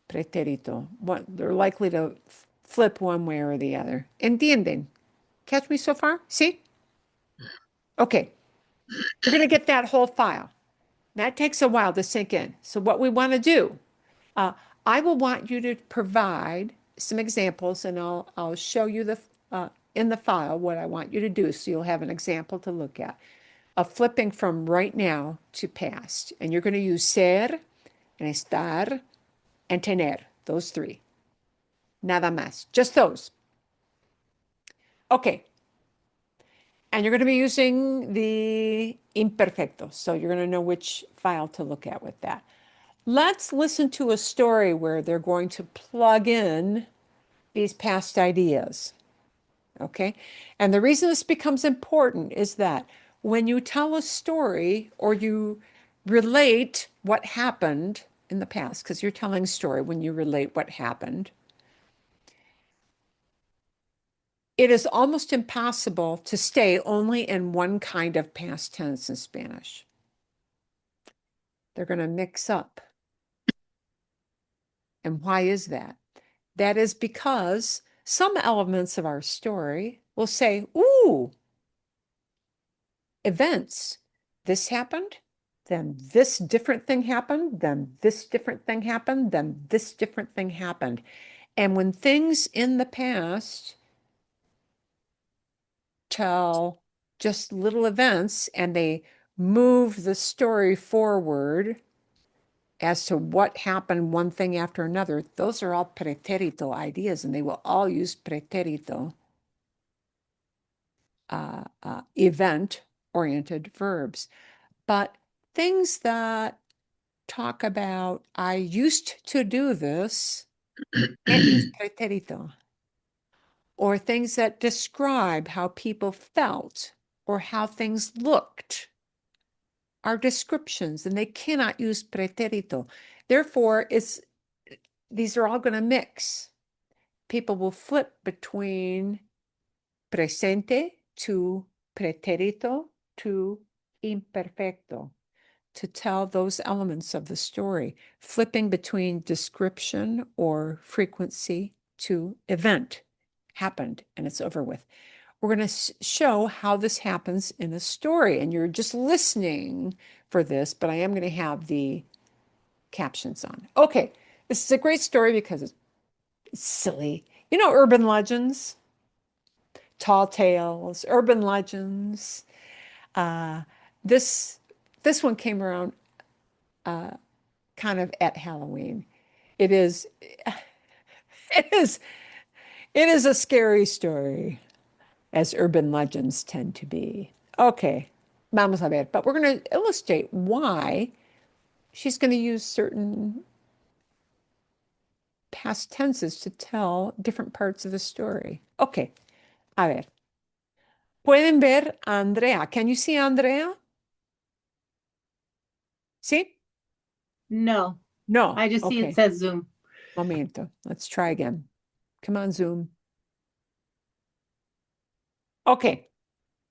pretérito. They're likely to flip one way or the other. ¿Entienden? Catch me so far? See? Okay. We're going to get that whole file. That takes a while to sink in. So what we want to do, I will want you to provide some examples, and I'll show you the in the file what I want you to do, so you'll have an example to look at of flipping from right now to past. And you're going to use ser and estar and tener, those three. Nada más, just those. Okay. And you're going to be using the imperfecto, so you're going to know which file to look at with that. Let's listen to a story where they're going to plug in these past ideas. Okay? And the reason this becomes important is that when you tell a story or you relate what happened in the past, because you're telling a story when you relate what happened, it is almost impossible to stay only in one kind of past tense in Spanish. They're going to mix up. And why is that? That is because some elements of our story will say, ooh, events. This happened, then this different thing happened, then this different thing happened, then this different thing happened. And when things in the past tell just little events and they move the story forward as to what happened one thing after another, those are all pretérito ideas, and they will all use pretérito event-oriented verbs. But things that talk about, I used to do this, can't use pretérito. Or things that describe how people felt or how things looked are descriptions, and they cannot use pretérito. Therefore, these are all going to mix. People will flip between presente to pretérito to imperfecto to tell those elements of the story, flipping between description or frequency to event. Happened and it's over with. We're going to show how this happens in a story, and you're just listening for this, but I am going to have the captions on. Okay, this is a great story because it's silly. You know, urban legends, tall tales, urban legends. This one came around kind of at Halloween. It is it is it is a scary story, as urban legends tend to be. Okay, vamos a ver. But we're going to illustrate why she's going to use certain past tenses to tell different parts of the story. Okay, a ver. Pueden ver a Andrea. Can you see Andrea? ¿Sí? No, No. I just see it Okay. says Zoom. Momento. Let's try again. Come on, Zoom. Okay.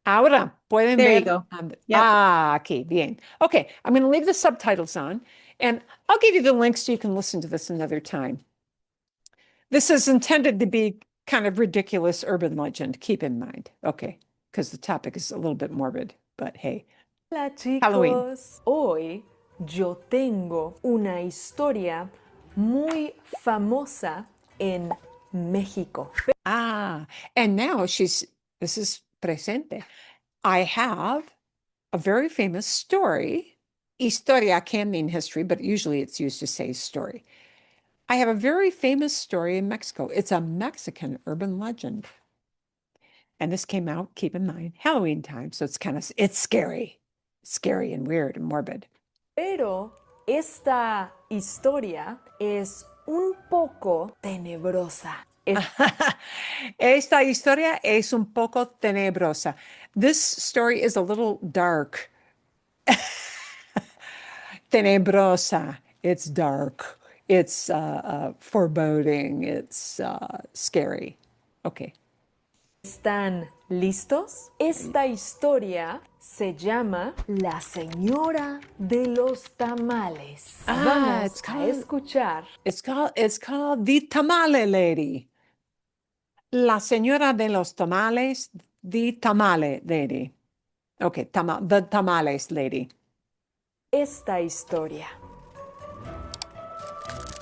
Ahora pueden There you ver. go. Yep. Aquí, bien. Okay, I'm going to leave the subtitles on, and I'll give you the links so you can listen to this another time. This is intended to be kind of ridiculous urban legend, keep in mind. Okay, because the topic is a little bit morbid, but hey. Hola Halloween. chicos, hoy yo tengo una historia muy famosa en México. And now this is presente. I have a very famous story. Historia can mean history, but usually it's used to say story. I have a very famous story in Mexico. It's a Mexican urban legend. And this came out, keep in mind, Halloween time. So it's scary. Scary and weird and morbid. Pero esta historia es un poco tenebrosa. Esta historia es un poco tenebrosa. This story is a little dark. Tenebrosa. It's dark. It's foreboding. It's scary. Okay. ¿Están listos? Esta historia se llama La Señora de los Tamales. Vamos it's a called- escuchar. It's called The Tamale Lady. La Señora de los Tamales, The Tamale Lady. Okay, The Tamales Lady. Esta historia.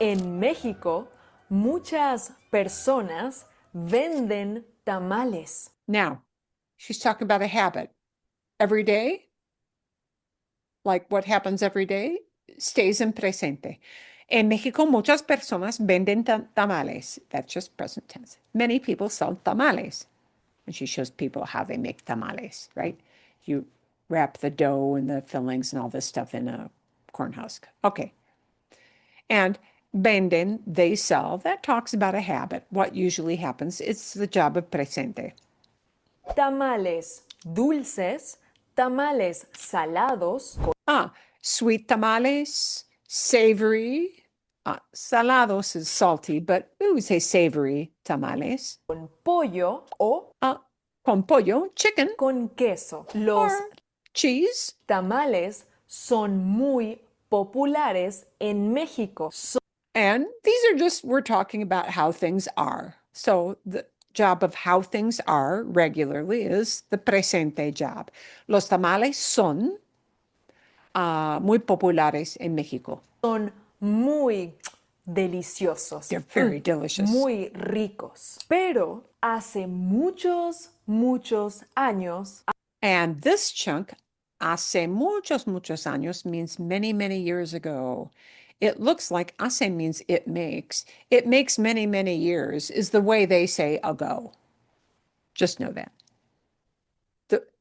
En México, muchas personas venden tamales. Now, she's talking about a habit. Every day, like what happens every day, stays in presente. En México, muchas personas venden tamales. That's just present tense. Many people sell tamales. And she shows people how they make tamales, right? You wrap the dough and the fillings and all this stuff in a corn husk. Okay. And venden, they sell, that talks about a habit. What usually happens, it's the job of presente. Tamales dulces, tamales salados, Sweet tamales, savory. Salados is salty, but we would say savory tamales. con pollo o Con pollo, chicken, con queso. Los or cheese. tamales son muy populares en México. And these are just, we're talking about how things are. So the job of how things are regularly is the presente job. Los tamales son muy populares en México. Son muy deliciosos. They're very delicious. Muy ricos. Pero hace muchos, muchos años, And this chunk, hace muchos, muchos años, means many, many years ago. It looks like hace means it makes. It makes many, many years is the way they say ago. Just know that.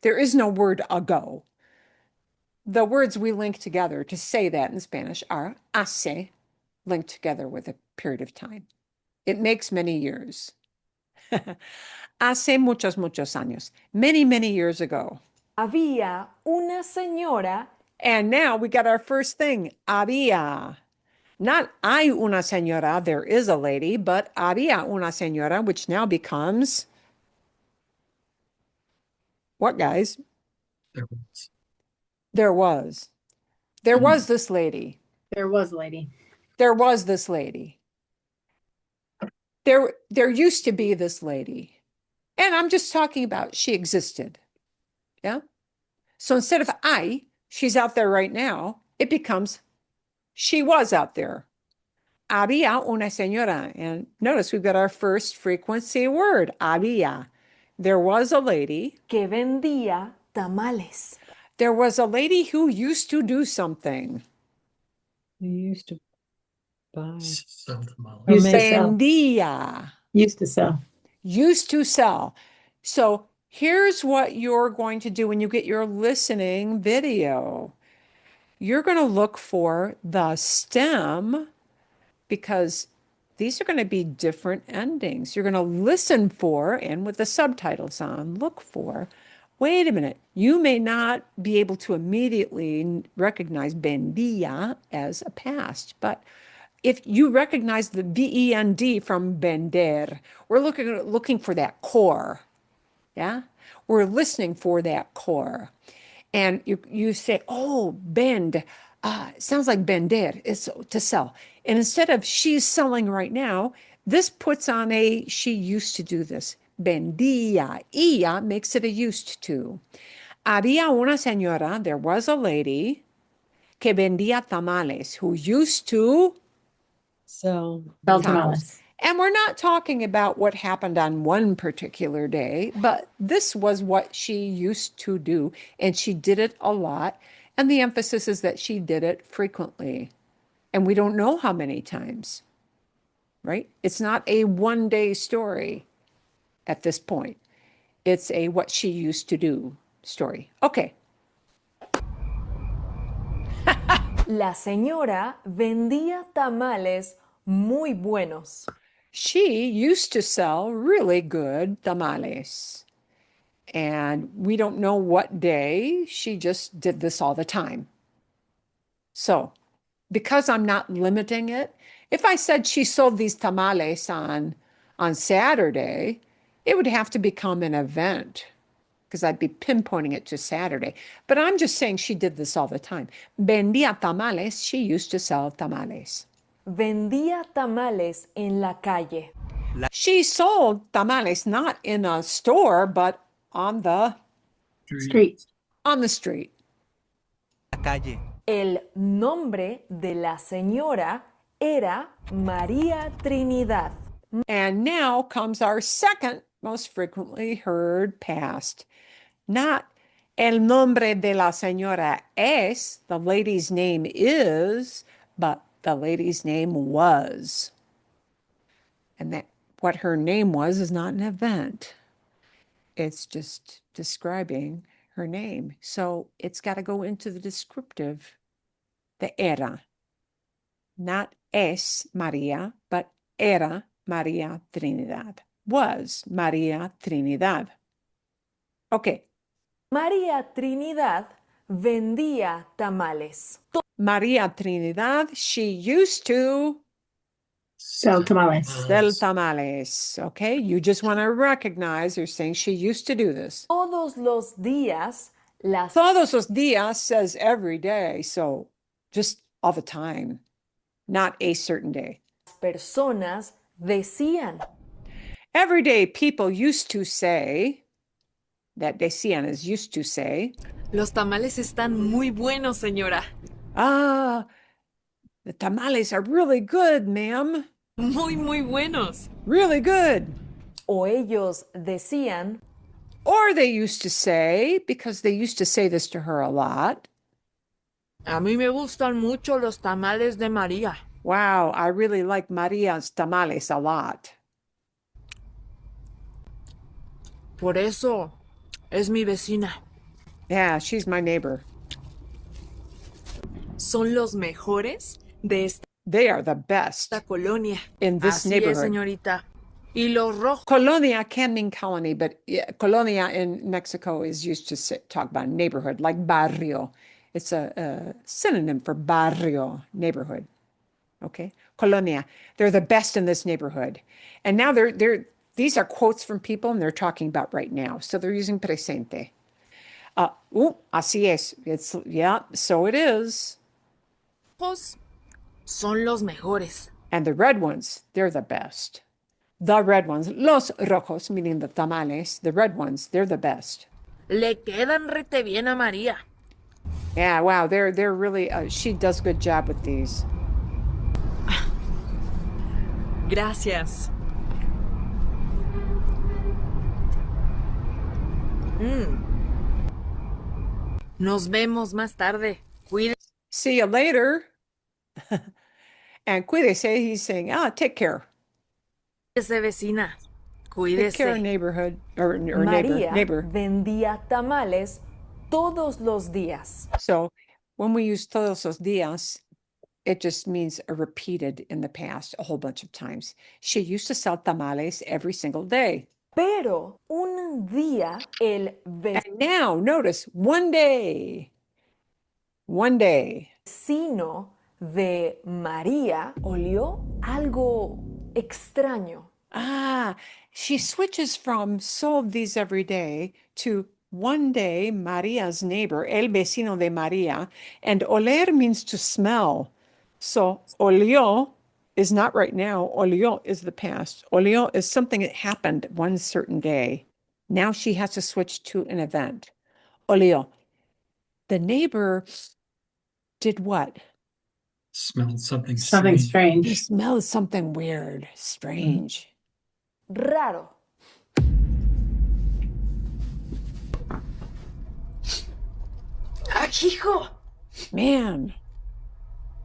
There is no word ago. The words we link together to say that in Spanish are hace, linked together with a period of time. It makes many years. Hace muchos, muchos años. Many, many years ago. había una señora. And now we got our first thing, había. Not hay una señora, there is a lady, but había una señora, which now becomes what, guys? There was. There was. There was this lady. There was a lady. There was this lady. There used to be this lady. And I'm just talking about she existed. Yeah? So instead of I, she's out there right now, it becomes she was out there. Había una señora. And notice we've got our first frequency word, había. There was a lady. Que vendía tamales. There was a lady who used to do something. You used to buy. Sell tamales. Or Used to make- sell. Vendía. Used to sell. Used to sell. So here's what you're going to do when you get your listening video. You're going to look for the stem because these are going to be different endings. You're going to listen for, and with the subtitles on, look for, wait a minute, you may not be able to immediately recognize vendía as a past, but if you recognize the VEND from vender, we're looking for that core. Yeah? We're listening for that core. And you say, oh, bend. It sounds like vender. It's to sell. And instead of she's selling right now, this puts on a she used to do this. Vendía. Ia makes it a used to. Había una señora, there was a lady, que vendía tamales, who used to So Sell Tamales. tamales. And we're not talking about what happened on one particular day, but this was what she used to do, and she did it a lot. And the emphasis is that she did it frequently. And we don't know how many times, right? It's not a one-day story at this point. It's a what she used to do story. Okay. La señora vendía tamales muy buenos. She used to sell really good tamales. And we don't know what day. She just did this all the time. So, because I'm not limiting it, if I said she sold these tamales on Saturday, it would have to become an event because I'd be pinpointing it to Saturday. But I'm just saying she did this all the time. Vendía tamales, she used to sell tamales. Vendía tamales en la calle. She sold tamales not in a store, but on the Street. street. La calle. El nombre de la señora era María Trinidad. And now comes our second most frequently heard past. Not el nombre de la señora es, the lady's name is, but the lady's name was. And that what her name was is not an event. It's just describing her name. So it's got to go into the descriptive, the era. Not es María, but era María Trinidad. Was María Trinidad. Okay. María Trinidad vendía tamales. María Trinidad, she used to Sell tamales. sell tamales. Okay. You just want to recognize they're saying she used to do this. Todos los días las Todos los días says every day. So just all the time, not a certain day. personas decían. Everyday people used to say, that decían is used to say, Los tamales están muy buenos, señora. ah, the tamales are really good, ma'am. Muy, muy buenos. Really good. O ellos decían, Or they used to say, because they used to say this to her a lot, A mí me gustan mucho los tamales de María. wow, I really like Maria's tamales a lot. Por eso es mi vecina. Yeah, she's my neighbor. Son los mejores de esta They are the best colonia. in this Así es, neighborhood. señorita. Y los rojos. Colonia can mean colony, but yeah, colonia in Mexico is used to talk about neighborhood, like barrio. It's a synonym for barrio, neighborhood. Okay, colonia. They're the best in this neighborhood, and now these are quotes from people, and they're talking about right now. So they're using presente. Así es. It's yeah. So it is. Son los mejores. And the red ones, they're the best. The red ones, los rojos, meaning the tamales, the red ones, they're the best. Le quedan rete bien a María. Yeah, wow, they're really, she does a good job with these. Gracias. Nos vemos más tarde. Cuídese, See you later. And cuídese, he's saying, take care. vecina. Take care, Cuídese. neighborhood, or María neighbor. vendía tamales todos los días. So when we use todos los días, it just means repeated in the past a whole bunch of times. She used to sell tamales every single day. Pero un día el And now, notice, one day, vecino de María olió algo extraño. she switches from sold these every day to one day, Maria's neighbor, el vecino de María, and oler means to smell. So olió is not right now. Olió is the past. Olió is something that happened one certain day. Now she has to switch to an event. Olió. The neighbor did what? Smelled something Something strange. He strange. smelled something weird, strange. Raro. ¡Ah, hijo! Man,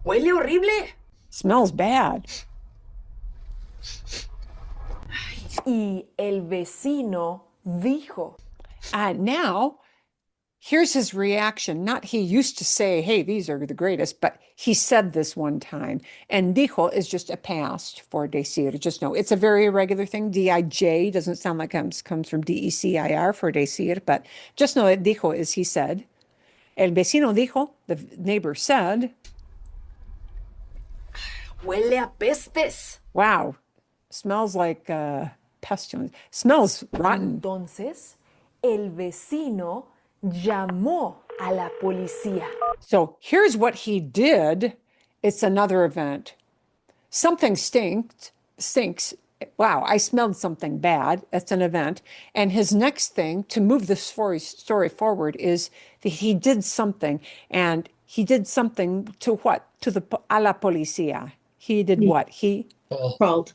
Huele horrible. smells bad. Y el vecino dijo, Now, here's his reaction. Not he used to say, hey, these are the greatest, but he said this one time. And dijo is just a past for decir. Just know it's a very irregular thing. D-I-J doesn't sound like it comes from D-E-C-I-R for decir, but just know that dijo is he said. El vecino dijo, the neighbor said, Huele a pestes. wow, smells like pestilence. Smells rotten. entonces el vecino llamó a la policía. So here's what he did. It's another event. Something stinks. Wow, I smelled something bad. That's an event. And his next thing to move the story forward is that he did something. And he did something to what? To the a la policía. He did what? Called.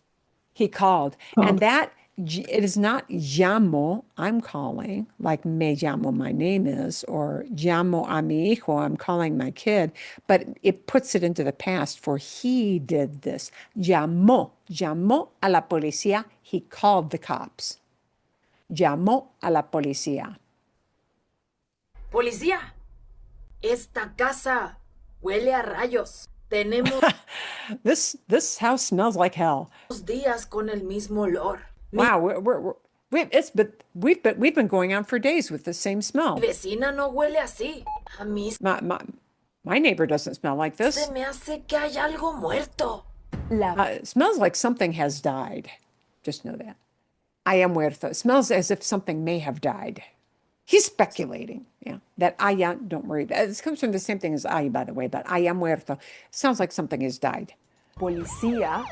He called. And that, it is not llamo, I'm calling, like me llamo, my name is, or llamo a mi hijo, I'm calling my kid, but it puts it into the past for he did this. Llamó a la policía, he called the cops. llamó a la policía. Policía, esta casa huele a rayos. Tenemos This house smells like hell. días con el mismo olor. Wow, we've been going on for days with the same smell. Mi vecina no huele así. A mí My neighbor doesn't smell like se this. me hace que hay algo muerto. It smells like something has died. Just know that. I am muerto. It smells as if something may have died. He's speculating, yeah. That I am, don't worry. This comes from the same thing as ay, by the way, but I am muerto. It sounds like something has died. Policía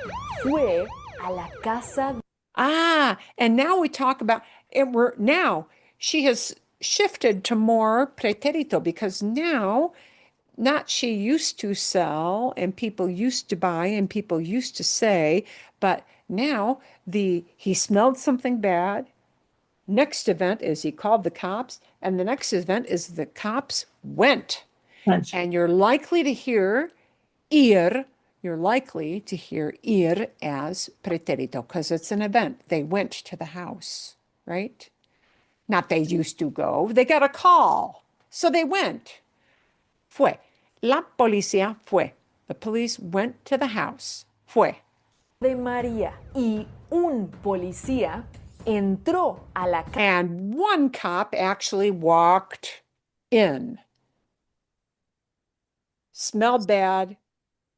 fue a la casa. Ah, and now we talk about it. Now she has shifted to more pretérito because now not she used to sell and people used to buy and people used to say, but now he smelled something bad. Next event is he called the cops, and the next event is the cops went. And you're likely to hear ir. You're likely to hear ir as pretérito because it's an event. They went to the house, right? Not they used to go. They got a call, so they went. Fue. La policía fue. The police went to the house. Fue. De María y un policía entró a la casa. And one cop actually walked in, smelled bad,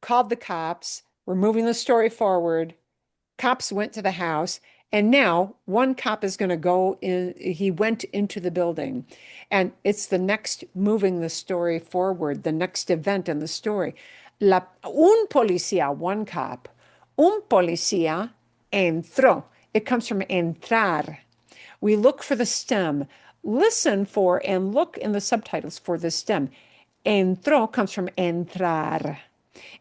called the cops. We're moving the story forward. Cops went to the house, and now one cop is going to go in. He went into the building, and it's the next moving the story forward, the next event in the story. Un policía, one cop, un policía entró. It comes from entrar. We look for the stem. Listen for and look in the subtitles for the stem. Entró comes from entrar.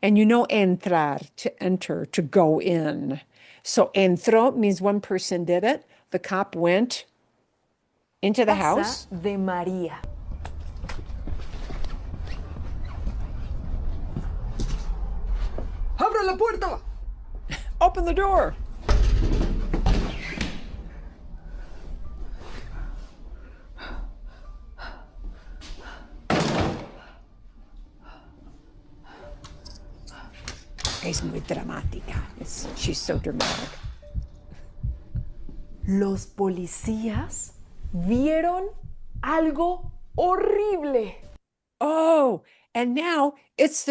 And you know entrar, to enter, to go in. So entró means one person did it. The cop went into the house. De María. ¡Abra la puerta! Open the door. Es muy dramática. She's so dramatic. Los policías vieron algo horrible. Oh, and now it's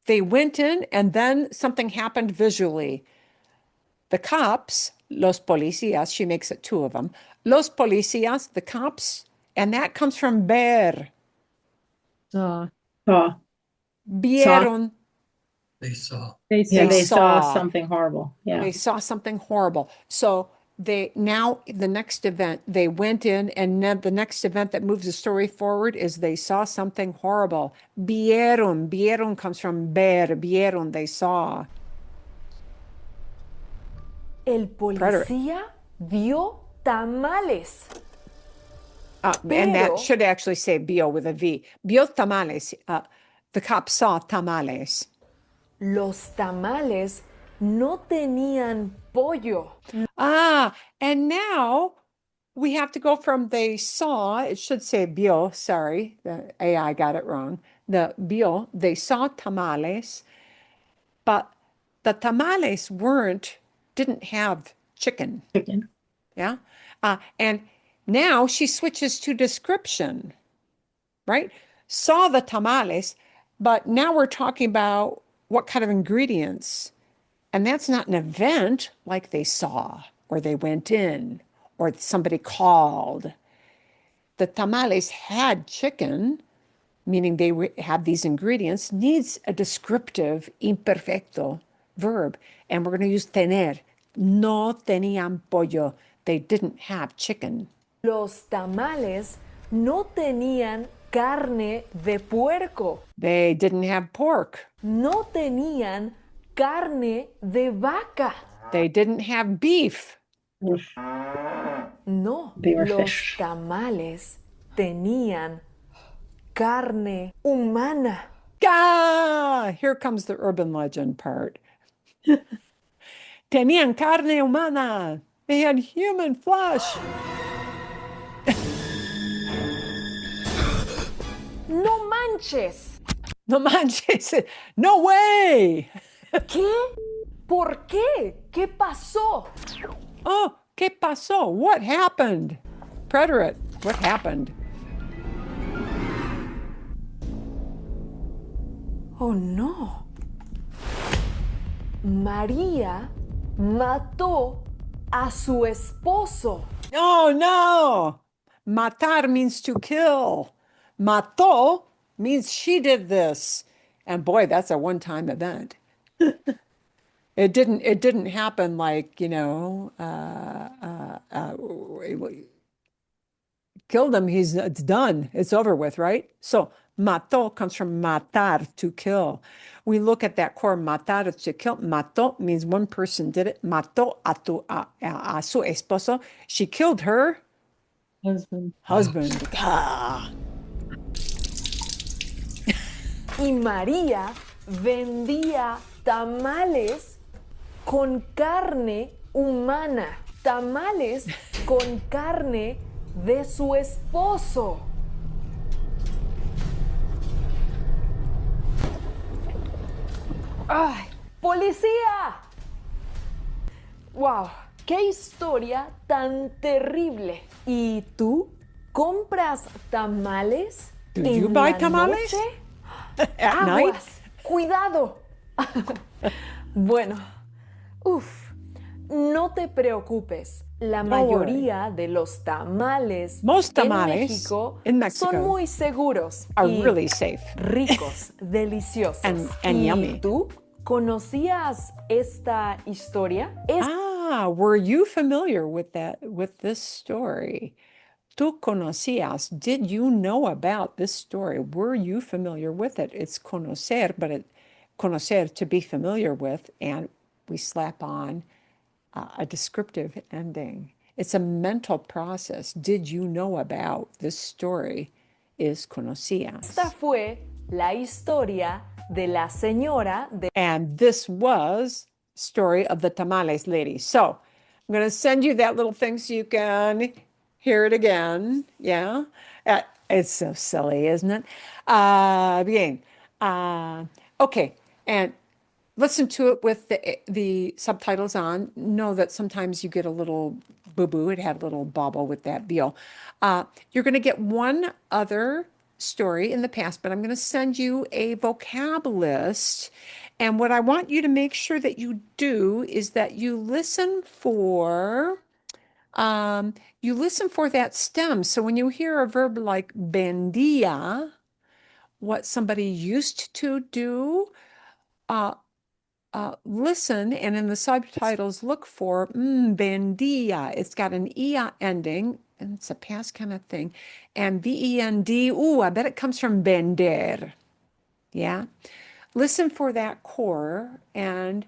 they went in and then something happened visually. The cops, los policías, she makes it two of them. Los policías, the cops, and that comes from ver. Saw. Vieron. They saw. They Yeah, they saw saw. something horrible. Yeah. They saw something horrible. So the next event, they went in, and then the next event that moves the story forward is they saw something horrible. Vieron comes from ver, vieron, they saw. El policía vio tamales. And that Pero- should actually say vio with a V. Vio tamales. The cop saw tamales. Los tamales no tenían pollo. And now we have to go from they saw, it should say vio, sorry, the AI got it wrong. The vio, they saw tamales, but the tamales didn't have chicken. Chicken. Yeah. And now she switches to description, right? Saw the tamales, but now we're talking about what kind of ingredients. And that's not an event like they saw or they went in or somebody called. The tamales had chicken, meaning they had these ingredients, needs a descriptive imperfecto verb. And we're going to use tener. No tenían pollo. They didn't have chicken. Los tamales no tenían carne de puerco. They didn't have pork. No tenían carne de vaca. They didn't have beef. No, They were los fish. tamales tenían carne humana. Here comes the urban legend part. Tenían carne humana. They had human flesh. manches! No manches. No way. ¿Qué? ¿Por qué? ¿Qué pasó? Oh, ¿qué pasó? What happened? Preterite, what happened? Oh no. María mató a su esposo. Oh no. Matar means to kill. Mató means she did this. And boy, that's a one-time event. It didn't happen like, killed him, it's done. It's over with, right? So mató comes from matar, to kill. We look at that core, matar, to kill. Mató means one person did it. Mató a su esposo. She killed her Husband. husband. Ah. Y María vendía tamales con carne humana. Tamales con carne de su esposo. ¡Ay! ¡Policía! ¡Wow! ¡Qué historia tan terrible! ¿Y tú compras tamales Do en you buy la tamales? noche? At night? ¡Aguas! ¡Cuidado! Bueno, no te preocupes. La Don't worry. mayoría de los tamales Most en tamales México in Mexico son muy seguros are y really safe. ricos, deliciosos. And ¿Y yummy. tú conocías esta historia? Were you familiar with this story? ¿Tú conocías? Did you know about this story? Were you familiar with it? It's conocer, but conocer, to be familiar with, and we slap on a descriptive ending. It's a mental process. Did you know about this story? Is conocías. Esta fue la historia de la señora de... And this was story of the tamales lady. So I'm going to send you that little thing so you can hear it again. Yeah. It's so silly, isn't it? Bien. Okay. And listen to it with the subtitles on. Know that sometimes you get a little boo-boo. It had a little bobble with that deal. You're going to get one other story in the past, but I'm going to send you a vocab list. And what I want you to make sure that you do is that you listen for that stem. So when you hear a verb like bendia, what somebody used to do, listen, and in the subtitles, look for bendia. It's got an ia ending, and it's a past kind of thing. And bend, ooh, I bet it comes from bender. Yeah. Listen for that core and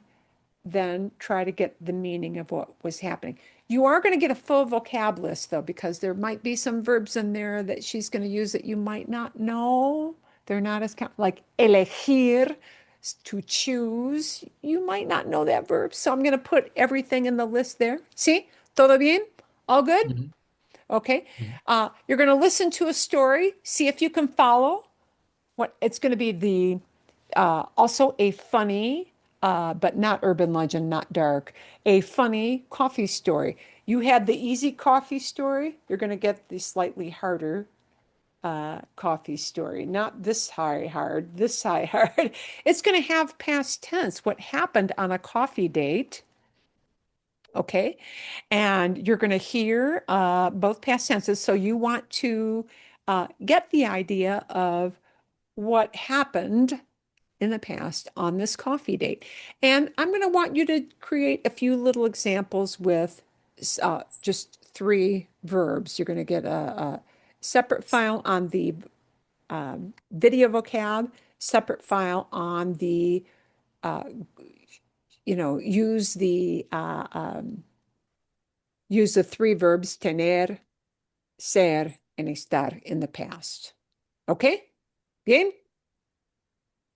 then try to get the meaning of what was happening. You are going to get a full vocab list, though, because there might be some verbs in there that she's going to use that you might not know. They're not as like elegir, to choose. You might not know that verb, so I'm going to put everything in the list there. See? Todo bien? All good? Mhm. Okay. You're going to listen to a story, see if you can follow. What it's going to be also a funny, but not urban legend, not dark, a funny coffee story. You had the easy coffee story. You're going to get the slightly harder coffee story. Not this hard, this hard. It's going to have past tense, what happened on a coffee date. Okay. And you're going to hear both past tenses. So you want to get the idea of what happened in the past on this coffee date. And I'm going to want you to create a few little examples with just 3 verbs. You're going to get a separate file on the video vocab, separate file on the, use the 3 verbs, tener, ser, and estar in the past. Okay? Bien?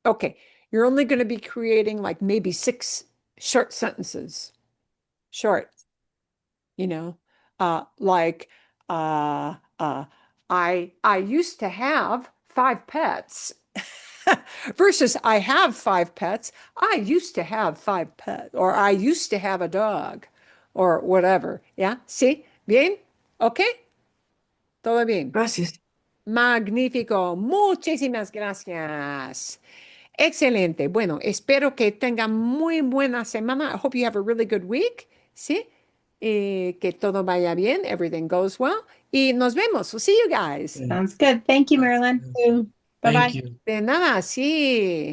Okay. You're only going to be creating like maybe 6 short sentences. Short. Like I used to have 5 pets. versus I have 5 pets. I used to have 5 pets, or I used to have a dog, or whatever. ¿Ya? ¿Sí? ¿Bien? ¿Ok? ¿Todo bien? Gracias. Magnífico. Muchísimas gracias. Excelente. Bueno, espero que tengan muy buena semana. I hope you have a really good week. ¿Sí? Que todo vaya bien. Everything goes well. Y nos vemos. We'll see you guys. Sounds good. Thank you, Marilyn. Thank Bye-bye. you. De nada, sí.